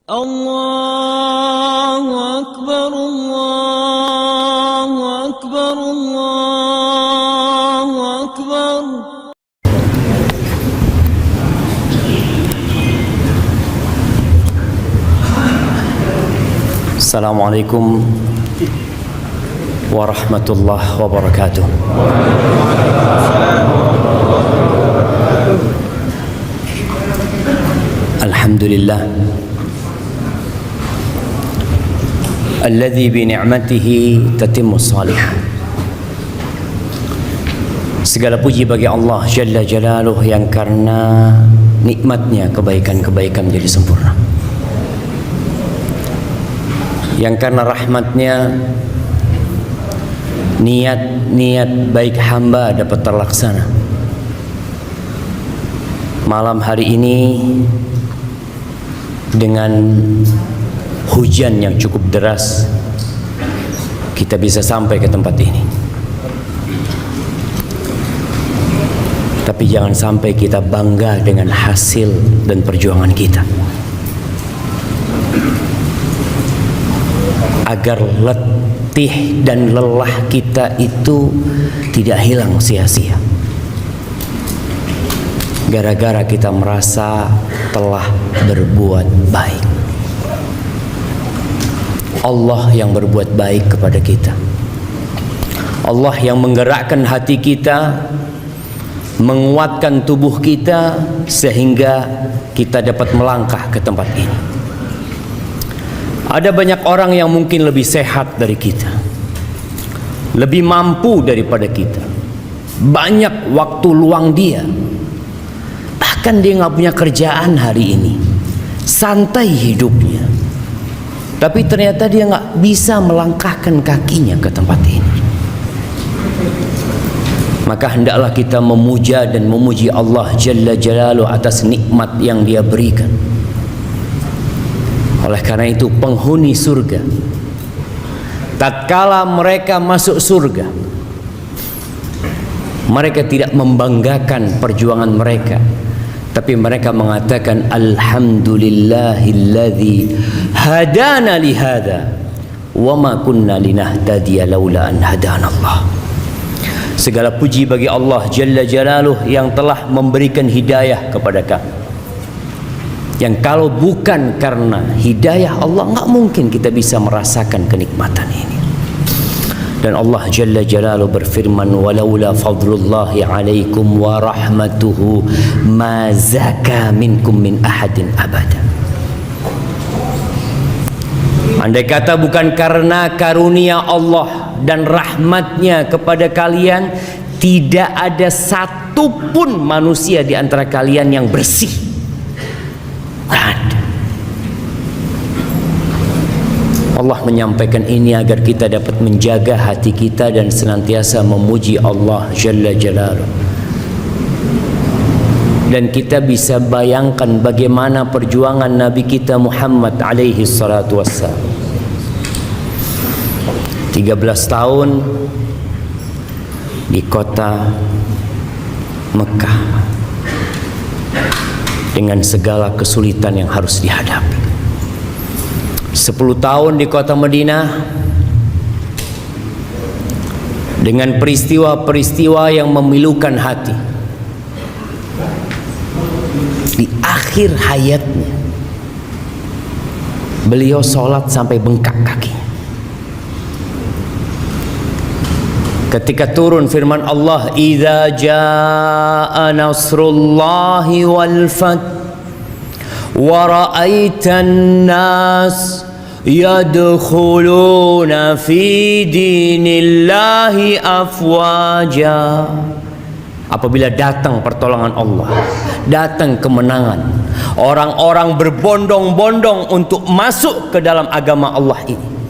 Allahu Akbar, Allahu Akbar, Allahu Akbar. Assalamualaikum warahmatullahi wabarakatuh. Alhamdulillah alladzi bi ni'matihi tatimmus salihah. Segala puji bagi Allah Jalla Jalaluh yang karena nikmatnya kebaikan-kebaikan menjadi sempurna, yang karena rahmatnya niat-niat baik hamba dapat terlaksana. Malam hari ini dengan hujan yang cukup deras kita bisa sampai ke tempat ini. Tapi jangan sampai kita bangga dengan hasil dan perjuangan kita, agar letih dan lelah kita itu tidak hilang sia-sia gara-gara kita merasa telah berbuat baik. Allah yang berbuat baik kepada kita, Allah yang menggerakkan hati kita, menguatkan tubuh kita sehingga kita dapat melangkah ke tempat ini. Ada banyak orang yang mungkin lebih sehat dari kita, lebih mampu daripada kita, banyak waktu luang dia, bahkan dia nggak punya kerjaan hari ini, santai hidupnya, tapi ternyata dia nggak bisa melangkahkan kakinya ke tempat ini. Maka hendaklah kita memuja dan memuji Allah Jalla Jalaluh atas nikmat yang Dia berikan. Oleh karena itu penghuni surga, tatkala mereka masuk surga, mereka tidak membanggakan perjuangan mereka, tapi mereka mengatakan alhamdulillahilladzi hadana lihada wa ma kunna linahtadiya laula an hadanallah. Segala puji bagi Allah Jalla Jalaluh yang telah memberikan hidayah kepada kami, yang kalau bukan karena hidayah Allah nggak mungkin kita bisa merasakan kenikmatan ini. Dan Allah Jalla Jalaluh berfirman, walaula fadlullahi alaikum wa rahmatuhu ma zaka minkum min ahadin abada. Andai kata bukan karena karunia Allah dan rahmatnya kepada kalian, tidak ada satupun manusia di antara kalian yang bersih. Tidak ada. Allah menyampaikan ini agar kita dapat menjaga hati kita dan senantiasa memuji Allah Jalla Jalaluh. Dan kita bisa bayangkan bagaimana perjuangan Nabi kita Muhammad alaihi salatu wassalam. 13 tahun di kota Mekah dengan segala kesulitan yang harus dihadapi. 10 tahun di kota Madinah dengan peristiwa-peristiwa yang memilukan hati. Di akhir hayatnya beliau sholat sampai bengkak kakinya. Ketika turun firman Allah, idza jaa nasrullahi wal fath wa ra'aitan nas yadkhuluna fi dinillahi afwaja. Apabila datang pertolongan Allah, datang kemenangan, orang-orang berbondong-bondong untuk masuk ke dalam agama Allah ini.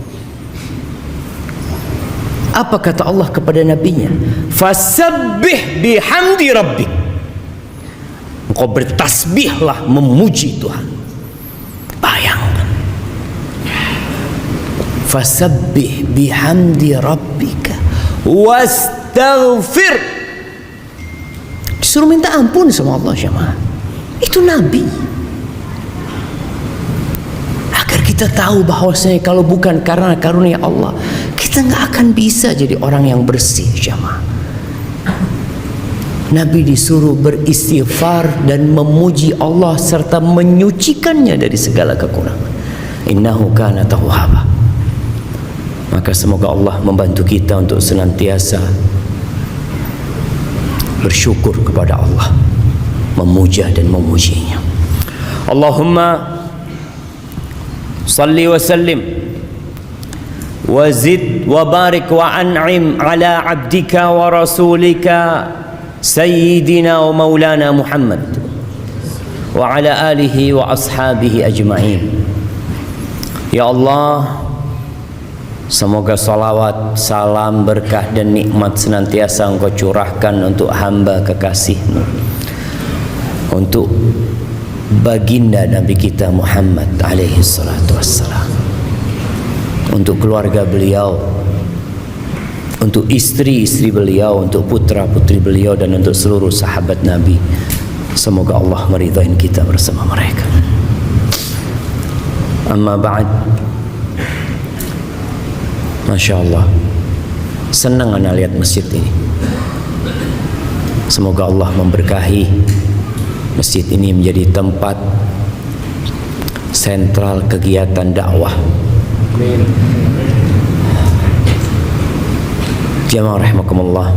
Apa kata Allah kepada nabinya? Fasabbih bihamdi rabbik. Engkau bertasbihlah memuji Tuhan. Bayangkan. Fasabbih bihamdi rabbika wastaghfir. Disuruh minta ampun sama Allah jemaah. Itu Nabi. Kita tahu bahwasanya kalau bukan karena karunia Allah, kita nggak akan bisa jadi orang yang bersih, jamaah. Nabi disuruh beristighfar dan memuji Allah serta menyucikannya dari segala kekurangan. Innahu kana tawwaba. Maka semoga Allah membantu kita untuk senantiasa bersyukur kepada Allah, memuja dan memujinya. Allahumma salli wa sallim wa zid wa barik wa an'im ala abdika wa rasulika sayyidina wa maulana Muhammad wa ala alihi wa ashabihi ajma'in. Ya Allah, semoga salawat, salam, berkah dan nikmat senantiasa Engkau curahkan untuk hamba kekasih-Mu, untuk baginda Nabi kita Muhammad alaihi salatu wassalam, untuk keluarga beliau, untuk istri-istri beliau, untuk putra-putri beliau, dan untuk seluruh sahabat Nabi. Semoga Allah meridai kita bersama mereka. Amma ba'd. Masya Allah, senang ana lihat masjid ini. Semoga Allah memberkahi masjid ini menjadi tempat sentral kegiatan dakwah. Jamaah rahimakumullah,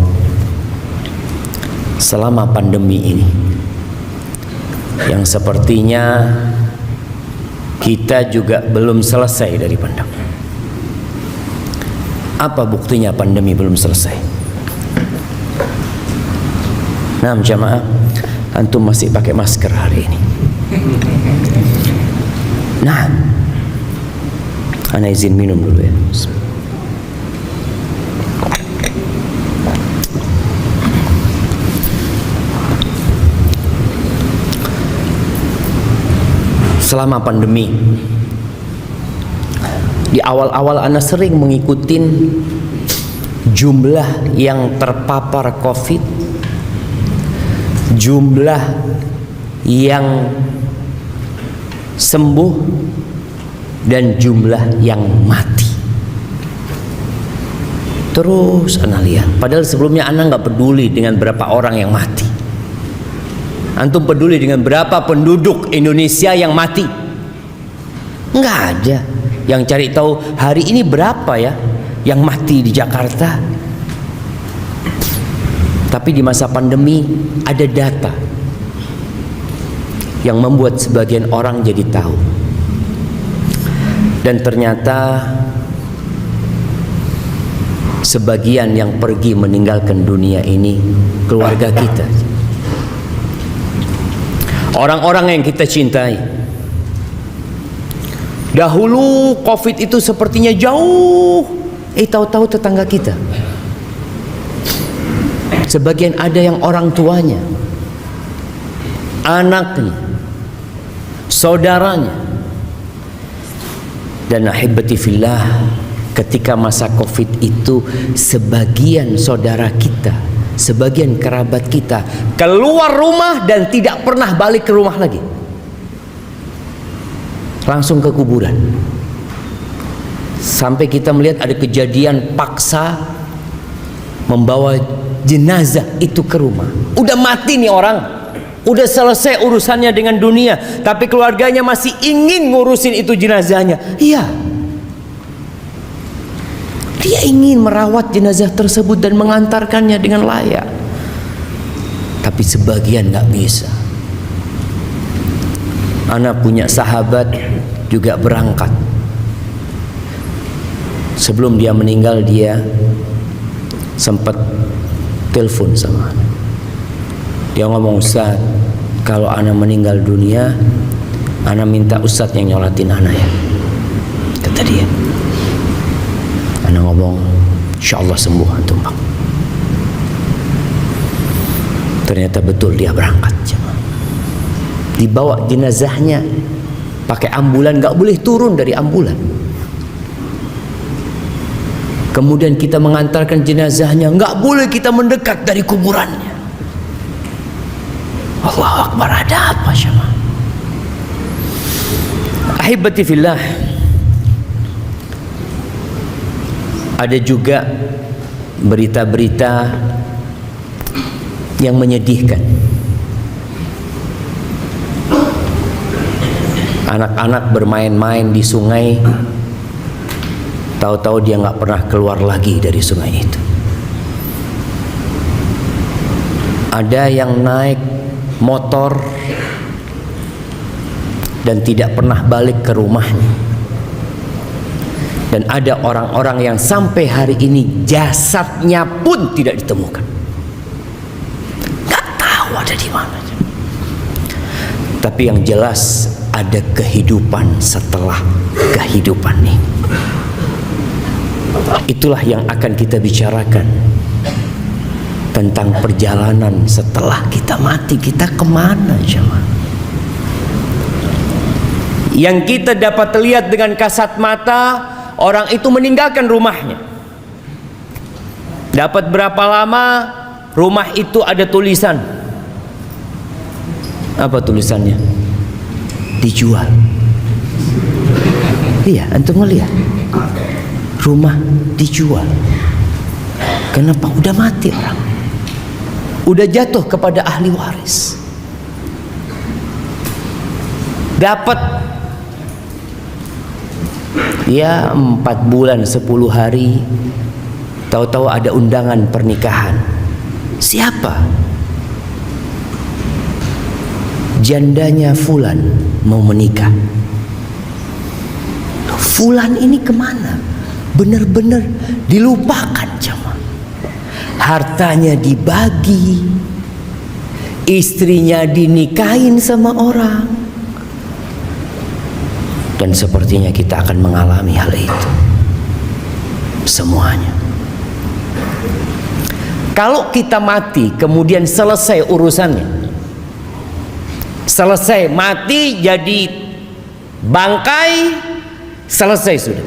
selama pandemi ini yang sepertinya kita juga belum selesai dari pandemi. Apa buktinya pandemi belum selesai? Nah, jamaah, antum masih pakai masker hari ini. Nah, ana izin minum dulu ya. Selama pandemi, di awal-awal ana sering mengikuti jumlah yang terpapar COVID, jumlah yang sembuh, dan jumlah yang mati. Terus ana lihat, padahal sebelumnya ana nggak peduli dengan berapa orang yang mati. Antum peduli dengan berapa penduduk Indonesia yang mati? Nggak ada. Yang cari tahu hari ini berapa ya yang mati di Jakarta. Tapi di masa pandemi ada data yang membuat sebagian orang jadi tahu. Dan ternyata sebagian yang pergi meninggalkan dunia ini keluarga kita, orang-orang yang kita cintai. Dahulu COVID itu sepertinya jauh, tahu-tahu tetangga kita. Sebagian ada yang orang tuanya, anaknya, saudaranya. Dan ahibati fillah, ketika masa COVID itu sebagian saudara kita, sebagian kerabat kita keluar rumah dan tidak pernah balik ke rumah lagi, langsung ke kuburan. Sampai kita melihat ada kejadian paksa membawa jenazah itu ke rumah. Udah mati nih orang, udah selesai urusannya dengan dunia, tapi keluarganya masih ingin ngurusin itu jenazahnya. Iya, dia ingin merawat jenazah tersebut dan mengantarkannya dengan layak. Tapi sebagian nggak bisa. Anak punya sahabat juga berangkat. Sebelum dia meninggal, dia sempat telepon sama anak. Dia ngomong, Ustaz, kalau anak meninggal dunia, anak minta Ustaz yang nyolatin anak ya. Kata dia. Anak ngomong, insya Allah sembuh antum Pak. Ternyata betul dia berangkat. Dibawa jenazahnya pakai ambulan, nggak boleh turun dari ambulan. Kemudian kita mengantarkan jenazahnya, nggak boleh kita mendekat dari kuburannya. Allahu Akbar, ada apa syama? Ahibati fillah, Ada juga berita-berita yang menyedihkan. Anak-anak bermain-main di sungai, tahu-tahu dia nggak pernah keluar lagi dari sungai itu. Ada yang naik motor dan tidak pernah balik ke rumahnya. Dan ada orang-orang yang sampai hari ini jasadnya pun tidak ditemukan. Nggak tahu ada di mana. Tapi yang jelas ada kehidupan setelah kehidupan ini. Itulah yang akan kita bicarakan, tentang perjalanan setelah kita mati. Kita kemana jemaah? Yang kita dapat lihat dengan kasat mata, orang itu meninggalkan rumahnya. Dapat berapa lama, rumah itu ada tulisan. Apa tulisannya? Dijual. Iya, antum ngelihat? Rumah dijual. Kenapa? Udah mati orang. Udah jatuh kepada ahli waris. Dapat ya 4 bulan 10 hari, tahu-tahu ada undangan pernikahan. Siapa? Jandanya Fulan mau menikah. Fulan ini kemana? Benar-benar dilupakan jemaah. Hartanya dibagi, istrinya dinikahin sama orang. Dan sepertinya kita akan mengalami hal itu semuanya. Kalau kita mati kemudian selesai urusannya, selesai mati jadi bangkai, selesai sudah,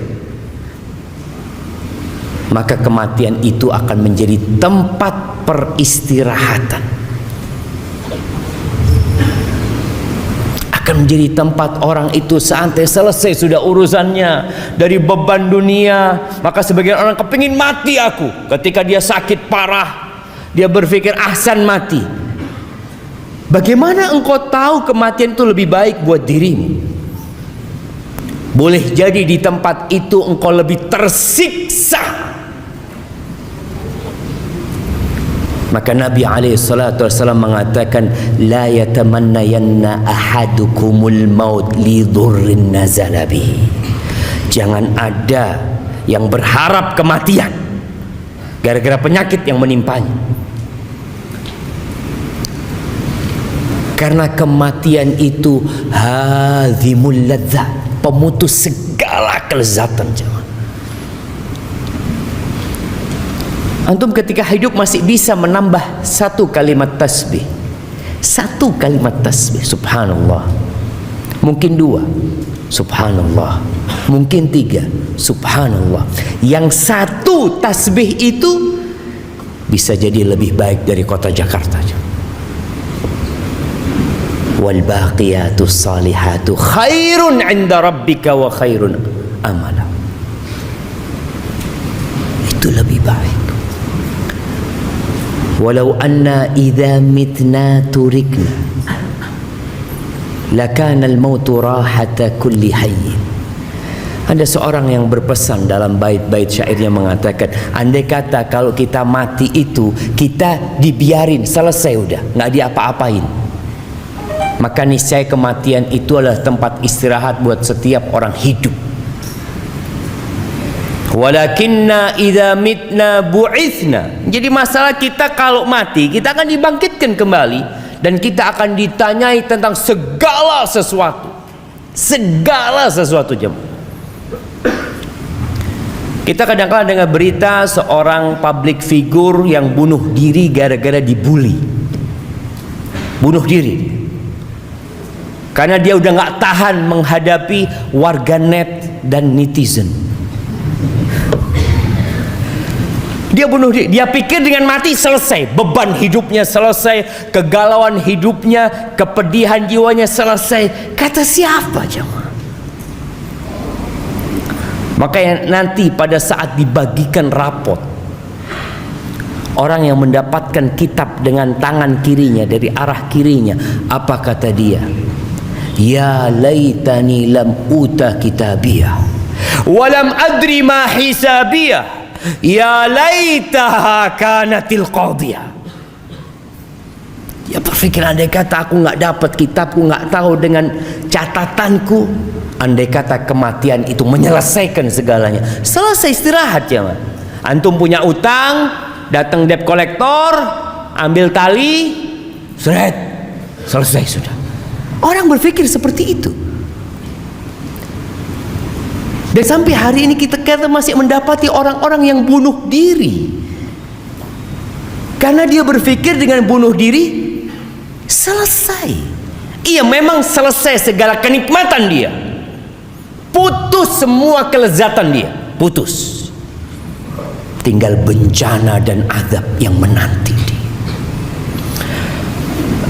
maka kematian itu akan menjadi tempat peristirahatan, akan menjadi tempat orang itu santai, selesai sudah urusannya dari beban dunia. Maka sebagian orang kepingin mati aku. Ketika dia sakit parah, dia berpikir ahsan mati. Bagaimana engkau tahu kematian itu lebih baik buat dirimu? Boleh jadi di tempat itu engkau lebih tersiksa. Maka Nabi SAW mengatakan, la yatamannayanna ahadukumul maut li dhurrin nazala bihi. Jangan ada yang berharap kematian gara-gara penyakit yang menimpanya. Karena kematian itu hadzimul ladzat, pemutus segala kelezatan. Antum ketika hidup masih bisa menambah 1 kalimat tasbih, 1 kalimat tasbih, subhanallah. Mungkin 2, subhanallah. Mungkin 3, subhanallah. Yang 1 tasbih itu bisa jadi lebih baik dari kota Jakarta. Wal baqiyatus salihatu khairun 'inda rabbika wa khairun amala. Itu lebih baik. Walau anna idza mitna turikna lakana al-mautu rahata kulli hayy. Ada seorang yang berpesan dalam bait-bait syairnya mengatakan, andai kata kalau kita mati itu kita dibiarin selesai udah, nggak diapa-apain, maka niscaya kematian itu adalah tempat istirahat buat setiap orang hidup. Walakinna idza mitna bu'itsna. Jadi masalah kita kalau mati, kita akan dibangkitkan kembali dan kita akan ditanyai tentang segala sesuatu. Segala sesuatu jemaah. Kita kadang-kadang dengar berita seorang public figure yang bunuh diri gara-gara dibully. Bunuh diri. Karena dia udah nggak tahan menghadapi warganet dan netizen. Dia bunuh diri. Dia pikir dengan mati selesai, beban hidupnya selesai, kegalauan hidupnya, kepedihan jiwanya selesai. Kata siapa jemaah? Maka nanti pada saat dibagikan rapot, orang yang mendapatkan kitab dengan tangan kirinya, dari arah kirinya, apa kata dia? Ya laitani lam uta kitabiyah walam adri ma hisabiyah, ya laitaha kanatil qadiyah. Dia berpikir, andai kata aku nggak dapat kitabku, nggak tahu dengan catatanku, andai kata kematian itu menyelesaikan segalanya. Selesai, istirahat ya man. Antum punya utang, datang debt collector, ambil tali, seret, selesai sudah. Orang berpikir seperti itu. Dan sampai hari ini kita masih mendapati orang-orang yang bunuh diri karena dia berpikir dengan bunuh diri selesai. Iya, memang selesai segala kenikmatan dia, putus semua kelezatan dia, putus. Tinggal bencana dan azab yang menanti dia.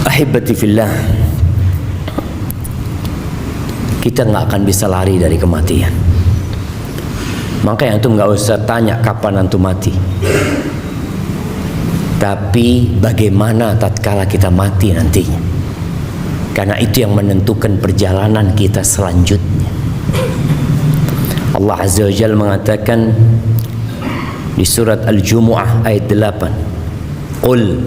Ahibati fillah, kita nggak akan bisa lari dari kematian. Makanya antum nggak usah tanya kapan antum mati, tapi bagaimana tatkala kita mati nantinya, karena itu yang menentukan perjalanan kita selanjutnya. Allah Azza wa Jalla mengatakan di surat Al-Jumu'ah ayat 8, Qul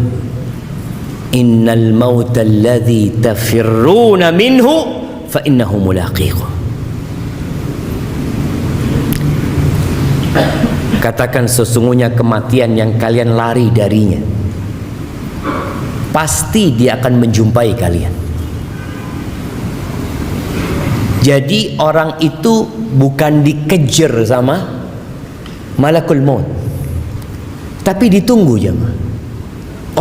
innal mauta alladhi tafirruna minhu fa innahu mulaqikum. Katakan, sesungguhnya kematian yang kalian lari darinya, pasti dia akan menjumpai kalian. Jadi orang itu bukan dikejar sama malakul maut, tapi ditunggu jemaah.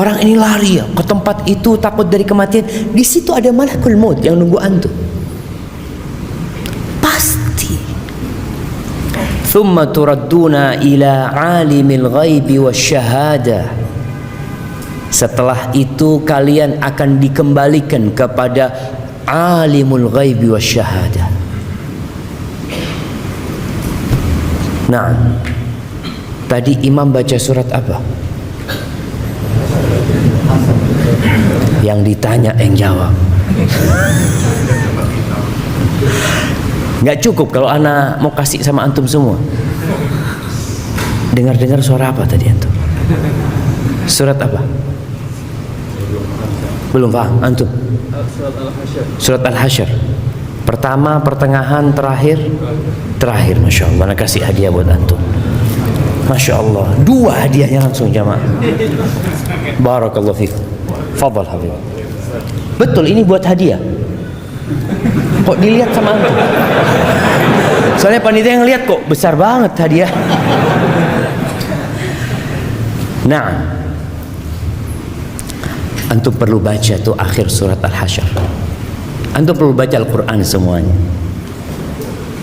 Orang ini lari ya ke tempat itu, takut dari kematian. Di situ ada malakul maut yang nunggu antum. Thumma turadduna ila alimil ghaibi wasyahadah. Setelah itu kalian akan dikembalikan kepada alimul ghaibi wasyahadah. Nah, tadi imam baca surat apa? Yang ditanya yang jawab. Nggak cukup kalau ana mau kasih sama antum semua. Dengar-dengar suara apa tadi antum? Surat apa? Belum paham antum? Surat Al-Hasyr. Pertama, pertengahan, terakhir. Terakhir, masya Allah. Ana kasih hadiah buat antum. Masya Allah. 2 hadiahnya langsung jamaah. Barakallahu fikum. Fadhal habib. Betul, ini buat hadiah. Kok dilihat sama antum? Soalnya panitia yang lihat kok besar banget hadiah. Nah, antum perlu baca tuh akhir surat Al-Hasyr. Antum perlu baca Al-Quran semuanya.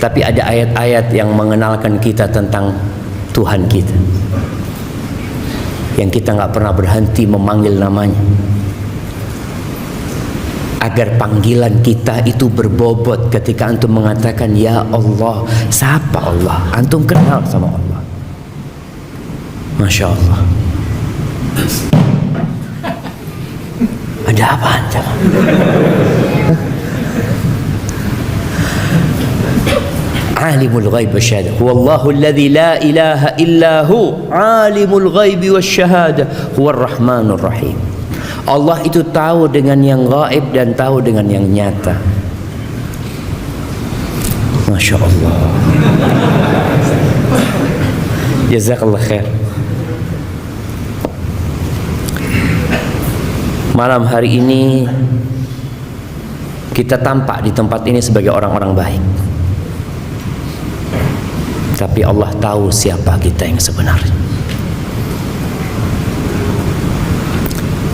Tapi ada ayat-ayat yang mengenalkan kita tentang Tuhan kita, yang kita nggak pernah berhenti memanggil namanya, agar panggilan kita itu berbobot ketika antum mengatakan ya Allah. Siapa Allah? Antum kenal sama Allah. Masya Allah. Ada apa antum? Alimul ghaib wasyahadah. Huwallahu alladzi la ilaha illahu alimul ghaib wasyahadah huwar rahmanur rahim. Allah itu tahu dengan yang gaib dan tahu dengan yang nyata. Masya Allah. Jazakallah khair. Malam hari ini kita tampak di tempat ini sebagai orang-orang baik, tapi Allah tahu siapa kita yang sebenarnya.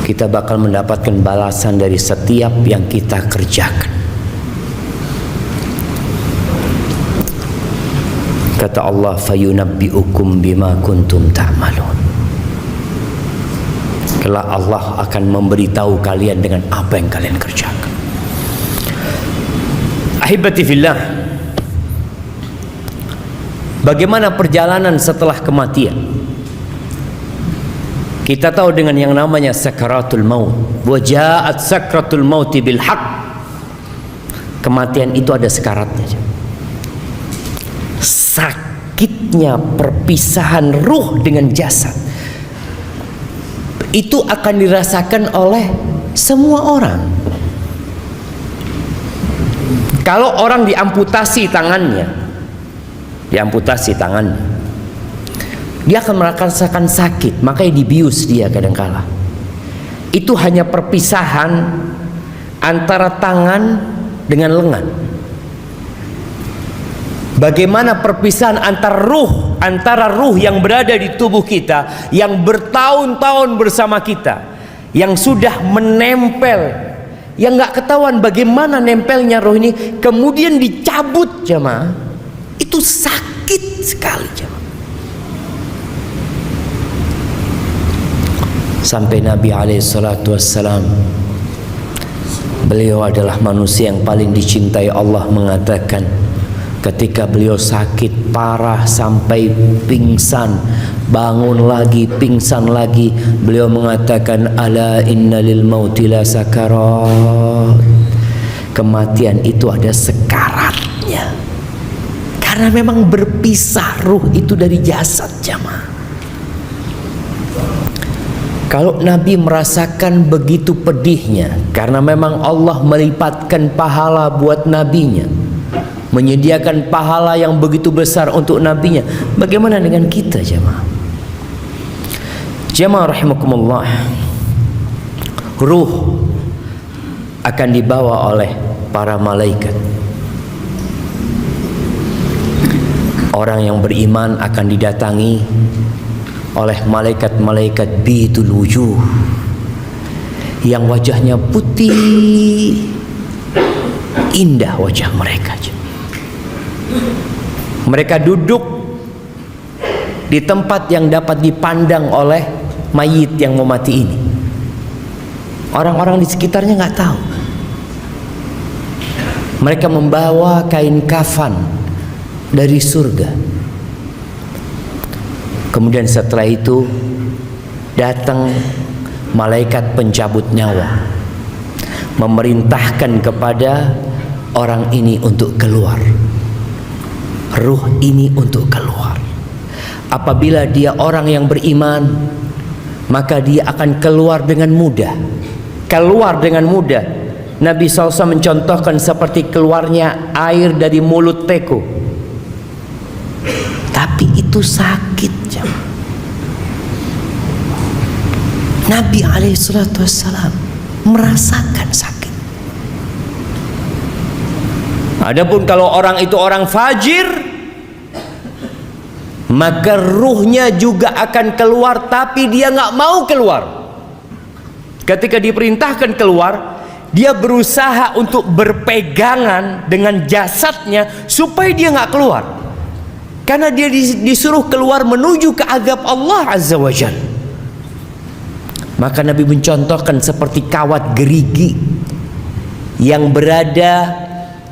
Kita bakal mendapatkan balasan dari setiap yang kita kerjakan. Kata Allah, fayunabbi'ukum bima kuntum ta'malun. Kelak Allah akan memberitahu kalian dengan apa yang kalian kerjakan. Ahibati fillah, Bagaimana perjalanan setelah kematian? Kita tahu dengan yang namanya sakaratul maut. Wa ja'at sakratul mauti bil haqq. Kematian itu ada sekaratnya. Sakitnya perpisahan ruh dengan jasad itu akan dirasakan oleh semua orang. Kalau orang diamputasi tangannya, dia akan merasakan sakit, makanya dibius dia kadangkala. Itu hanya perpisahan antara tangan dengan lengan. Bagaimana perpisahan antara ruh yang berada di tubuh kita, yang bertahun-tahun bersama kita, yang sudah menempel, yang nggak ketahuan bagaimana nempelnya roh ini, kemudian dicabut jemaah, itu sakit sekali jemaah. Sampai Nabi SAW, beliau adalah manusia yang paling dicintai Allah, mengatakan ketika beliau sakit parah sampai pingsan, bangun lagi, pingsan lagi, beliau mengatakan, ala inna lil mauti la sakarat. Kematian itu ada sekaratnya, karena memang berpisah ruh itu dari jasad jamaah. Kalau Nabi merasakan begitu pedihnya, karena memang Allah melipatkan pahala buat nabinya, menyediakan pahala yang begitu besar untuk nabinya, bagaimana dengan kita jemaah? Jemaah rahimakumullah, ruh akan dibawa oleh para malaikat. Orang yang beriman akan didatangi oleh malaikat-malaikat bidul wujuh, yang wajahnya putih, indah wajah mereka. Mereka duduk di tempat yang dapat dipandang oleh mayit yang mau mati ini. Orang-orang di sekitarnya nggak tahu. Mereka membawa kain kafan dari surga. Kemudian setelah itu datang malaikat pencabut nyawa, memerintahkan kepada orang ini untuk keluar, ruh ini untuk keluar. Apabila dia orang yang beriman, maka dia akan keluar dengan mudah. Keluar dengan mudah. Nabi SAW mencontohkan seperti keluarnya air dari mulut teko. Tapi itu sakit. Nabi SAW merasakan sakit. Adapun kalau orang itu orang fajir, maka ruhnya juga akan keluar, tapi dia nggak mau keluar. Ketika diperintahkan keluar, dia berusaha untuk berpegangan dengan jasadnya supaya dia nggak keluar, karena dia disuruh keluar menuju ke azab Allah Azza wa Jalla. Maka Nabi mencontohkan seperti kawat gerigi yang berada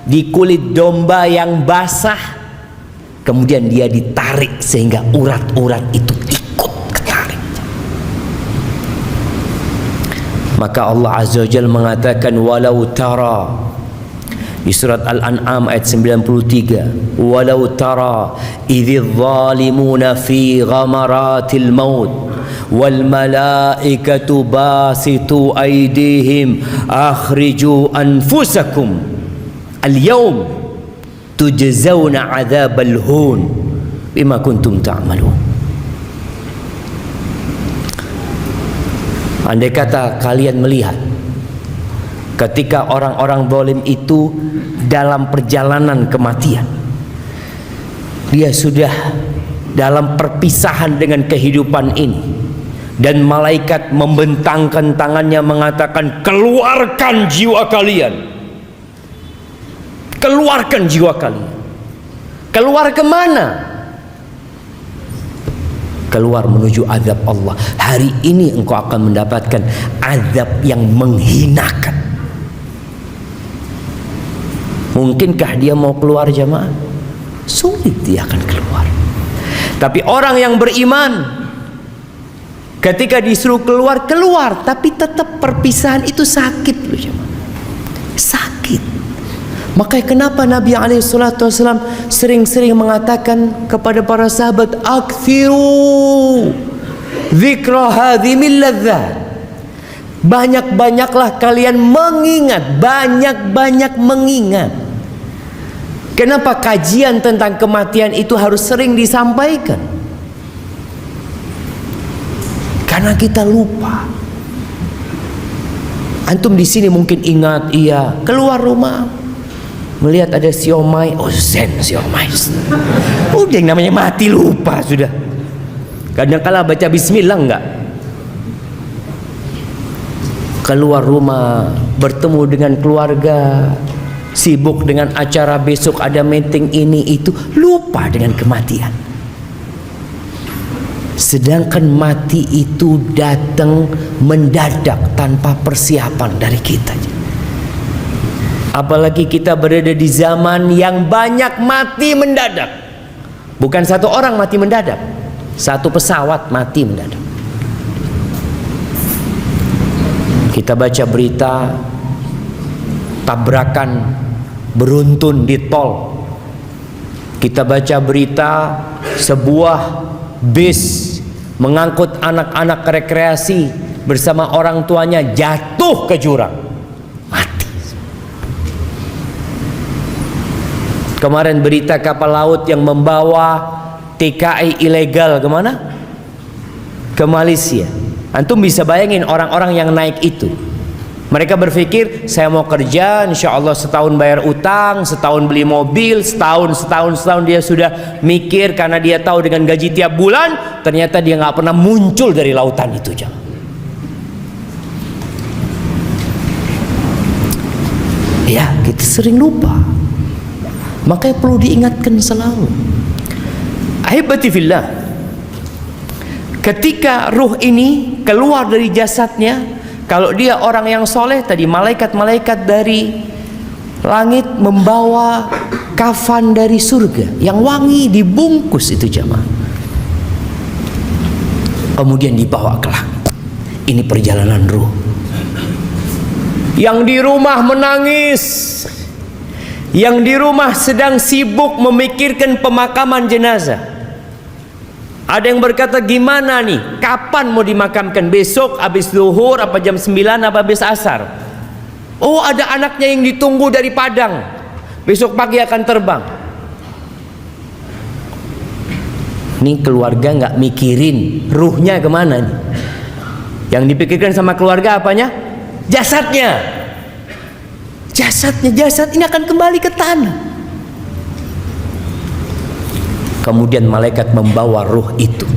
di kulit domba yang basah, kemudian dia ditarik sehingga urat-urat itu ikut ketarik. Maka Allah Azza wa Jalla mengatakan, walau tara, di surat Al-An'am ayat 93, walau tara idz zalimuna fi ghamaratil maut wal malaikatu basitu aydihim akhriju anfusakum al yawm tujzauna adzabal hun bima kuntum ta'malun. Andai kata kalian melihat ketika orang-orang zalim itu dalam perjalanan kematian, dia sudah dalam perpisahan dengan kehidupan ini, dan malaikat membentangkan tangannya mengatakan, keluarkan jiwa kalian, keluarkan jiwa kalian. Keluar kemana? Keluar menuju azab Allah. Hari ini engkau akan mendapatkan azab yang menghinakan. Mungkinkah dia mau keluar jamaah? sulit dia akan keluar. Tapi orang yang beriman, ketika disuruh keluar, keluar, tapi tetap perpisahan itu sakit loh, sakit. Makanya kenapa Nabi SAW sering-sering mengatakan kepada para sahabat, akthiru dzikra hadhimil ladzat, banyak-banyaklah kalian mengingat, banyak-banyak mengingat. Kenapa kajian tentang kematian itu harus sering disampaikan? Karena kita lupa. Antum di sini mungkin ingat, iya, keluar rumah melihat ada siomay, oh zen siomay. Udah yang namanya mati lupa sudah. Kadang-kala baca bismillah enggak. Keluar rumah bertemu dengan keluarga, sibuk dengan acara besok ada meeting ini itu, lupa dengan kematian. Sedangkan mati itu datang mendadak tanpa persiapan dari kita. Apalagi kita berada di zaman yang banyak mati mendadak. Bukan satu orang mati mendadak, satu pesawat mati mendadak. Kita baca berita tabrakan beruntun di tol. Kita baca berita sebuah bis mengangkut anak-anak rekreasi bersama orang tuanya jatuh ke jurang, mati. Kemarin berita kapal laut yang membawa TKI ilegal kemana? Ke Malaysia. Antum bisa bayangin orang-orang yang naik itu. Mereka berpikir, saya mau kerja, insya Allah setahun bayar utang, setahun beli mobil, setahun dia sudah mikir karena dia tahu dengan gaji tiap bulan, ternyata dia nggak pernah muncul dari lautan itu. Ya, kita sering lupa. Makanya perlu diingatkan selalu. Ahibati fillah, ketika ruh ini keluar dari jasadnya, kalau dia orang yang soleh tadi, malaikat-malaikat dari langit membawa kafan dari surga yang wangi, dibungkus itu jamaah, kemudian dibawa ke langit. Ini perjalanan ruh. Yang di rumah menangis, yang di rumah sedang sibuk memikirkan pemakaman jenazah. Ada yang berkata, gimana nih, kapan mau dimakamkan? Besok habis zuhur, apa jam 9, apa habis asar? Oh, ada anaknya yang ditunggu dari Padang, besok pagi akan terbang. Nih keluarga nggak mikirin ruhnya kemana nih. Yang dipikirkan sama keluarga apanya? Jasadnya. Jasad ini akan kembali ke tanah. Kemudian malaikat membawa ruh itu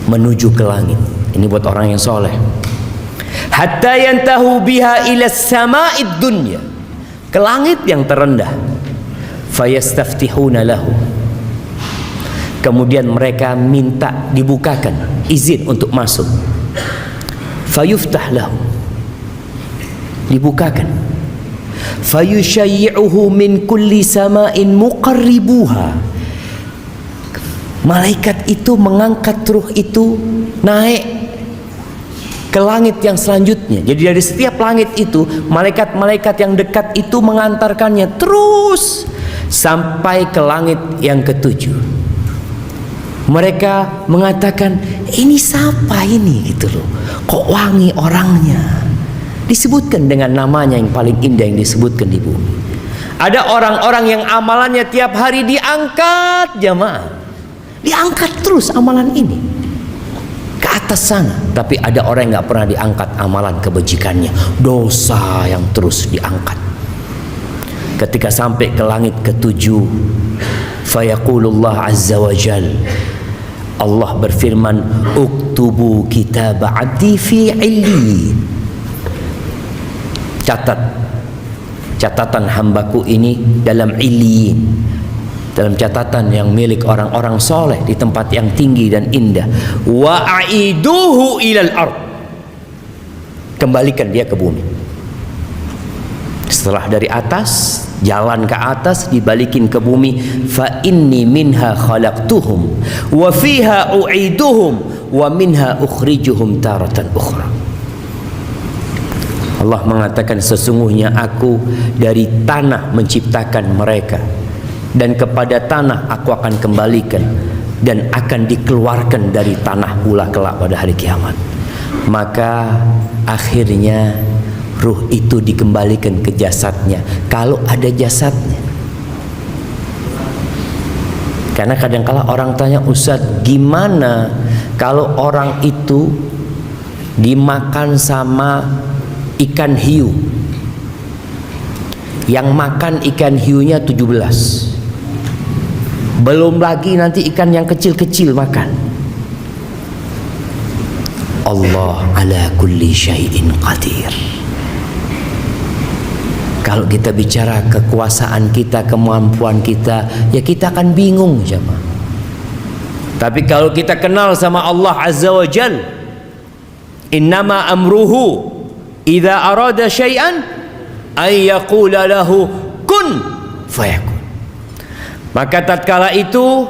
menuju ke langit. Ini buat orang yang soleh. Hatta yantahu biha ila sama'id dunya, ke langit yang terendah. Fayastaftihuna lahu, kemudian mereka minta dibukakan izin untuk masuk. Fayuftah lahu, dibukakan. Fayushayyi'uhu min kulli sama'in muqarribuha, malaikat itu mengangkat ruh itu naik ke langit yang selanjutnya. Jadi dari setiap langit itu, malaikat-malaikat yang dekat itu mengantarkannya terus sampai ke langit yang ketujuh. Mereka mengatakan, ini siapa ini gitu loh, kok wangi orangnya. Disebutkan dengan namanya yang paling indah yang disebutkan di bumi. Ada orang-orang yang amalannya tiap hari diangkat jamaah, diangkat terus amalan ini ke atas sana. Tapi ada orang yang nggak pernah diangkat amalan kebajikannya, dosa yang terus diangkat. Ketika sampai ke langit ketujuh, fayaqulullah azza wa jal, Allah berfirman, uktubu kitab abdi fi illiyin, catat catatan hambaku ini dalam illiyin, dalam catatan yang milik orang-orang soleh di tempat yang tinggi dan indah. Wa aiduhu ilal ard, kembalikan dia ke bumi. Setelah dari atas, jalan ke atas, dibalikin ke bumi. Fa inni minha khalaqtuhum wa fiha u'iduhum wa minha ukhrijuhum taratan ukhra. Allah mengatakan, sesungguhnya aku dari tanah menciptakan mereka, dan kepada tanah aku akan kembalikan, dan akan dikeluarkan dari tanah pula kelak pada hari kiamat. Maka akhirnya ruh itu dikembalikan ke jasadnya, kalau ada jasadnya. Karena kadang-kala orang tanya, Ustaz, gimana kalau orang itu dimakan sama ikan hiu? Yang makan ikan hiunya 17, belum lagi nanti ikan yang kecil-kecil makan. Allah ala kulli syai'in qadir. Kalau kita bicara kekuasaan kita, kemampuan kita, ya kita akan bingung jemaah. Tapi kalau kita kenal sama Allah Azza wa Jal, innama amruhu idza arada syai'an ay yaqula lahu kun fayakun. Maka tatkala itu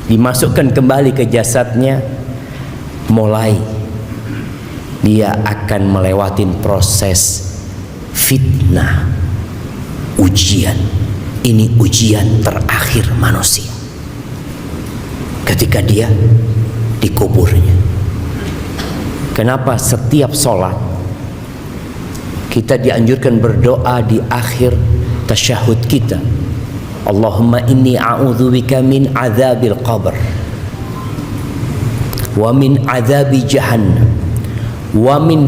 dimasukkan kembali ke jasadnya, mulai dia akan melewati proses fitnah, ujian. Ini ujian terakhir manusia ketika dia dikuburnya. Kenapa setiap sholat kita dianjurkan berdoa di akhir tasyahud kita, Allahumma inni a'udzubika min adzabil qabr wa min adzabi jahannam wa min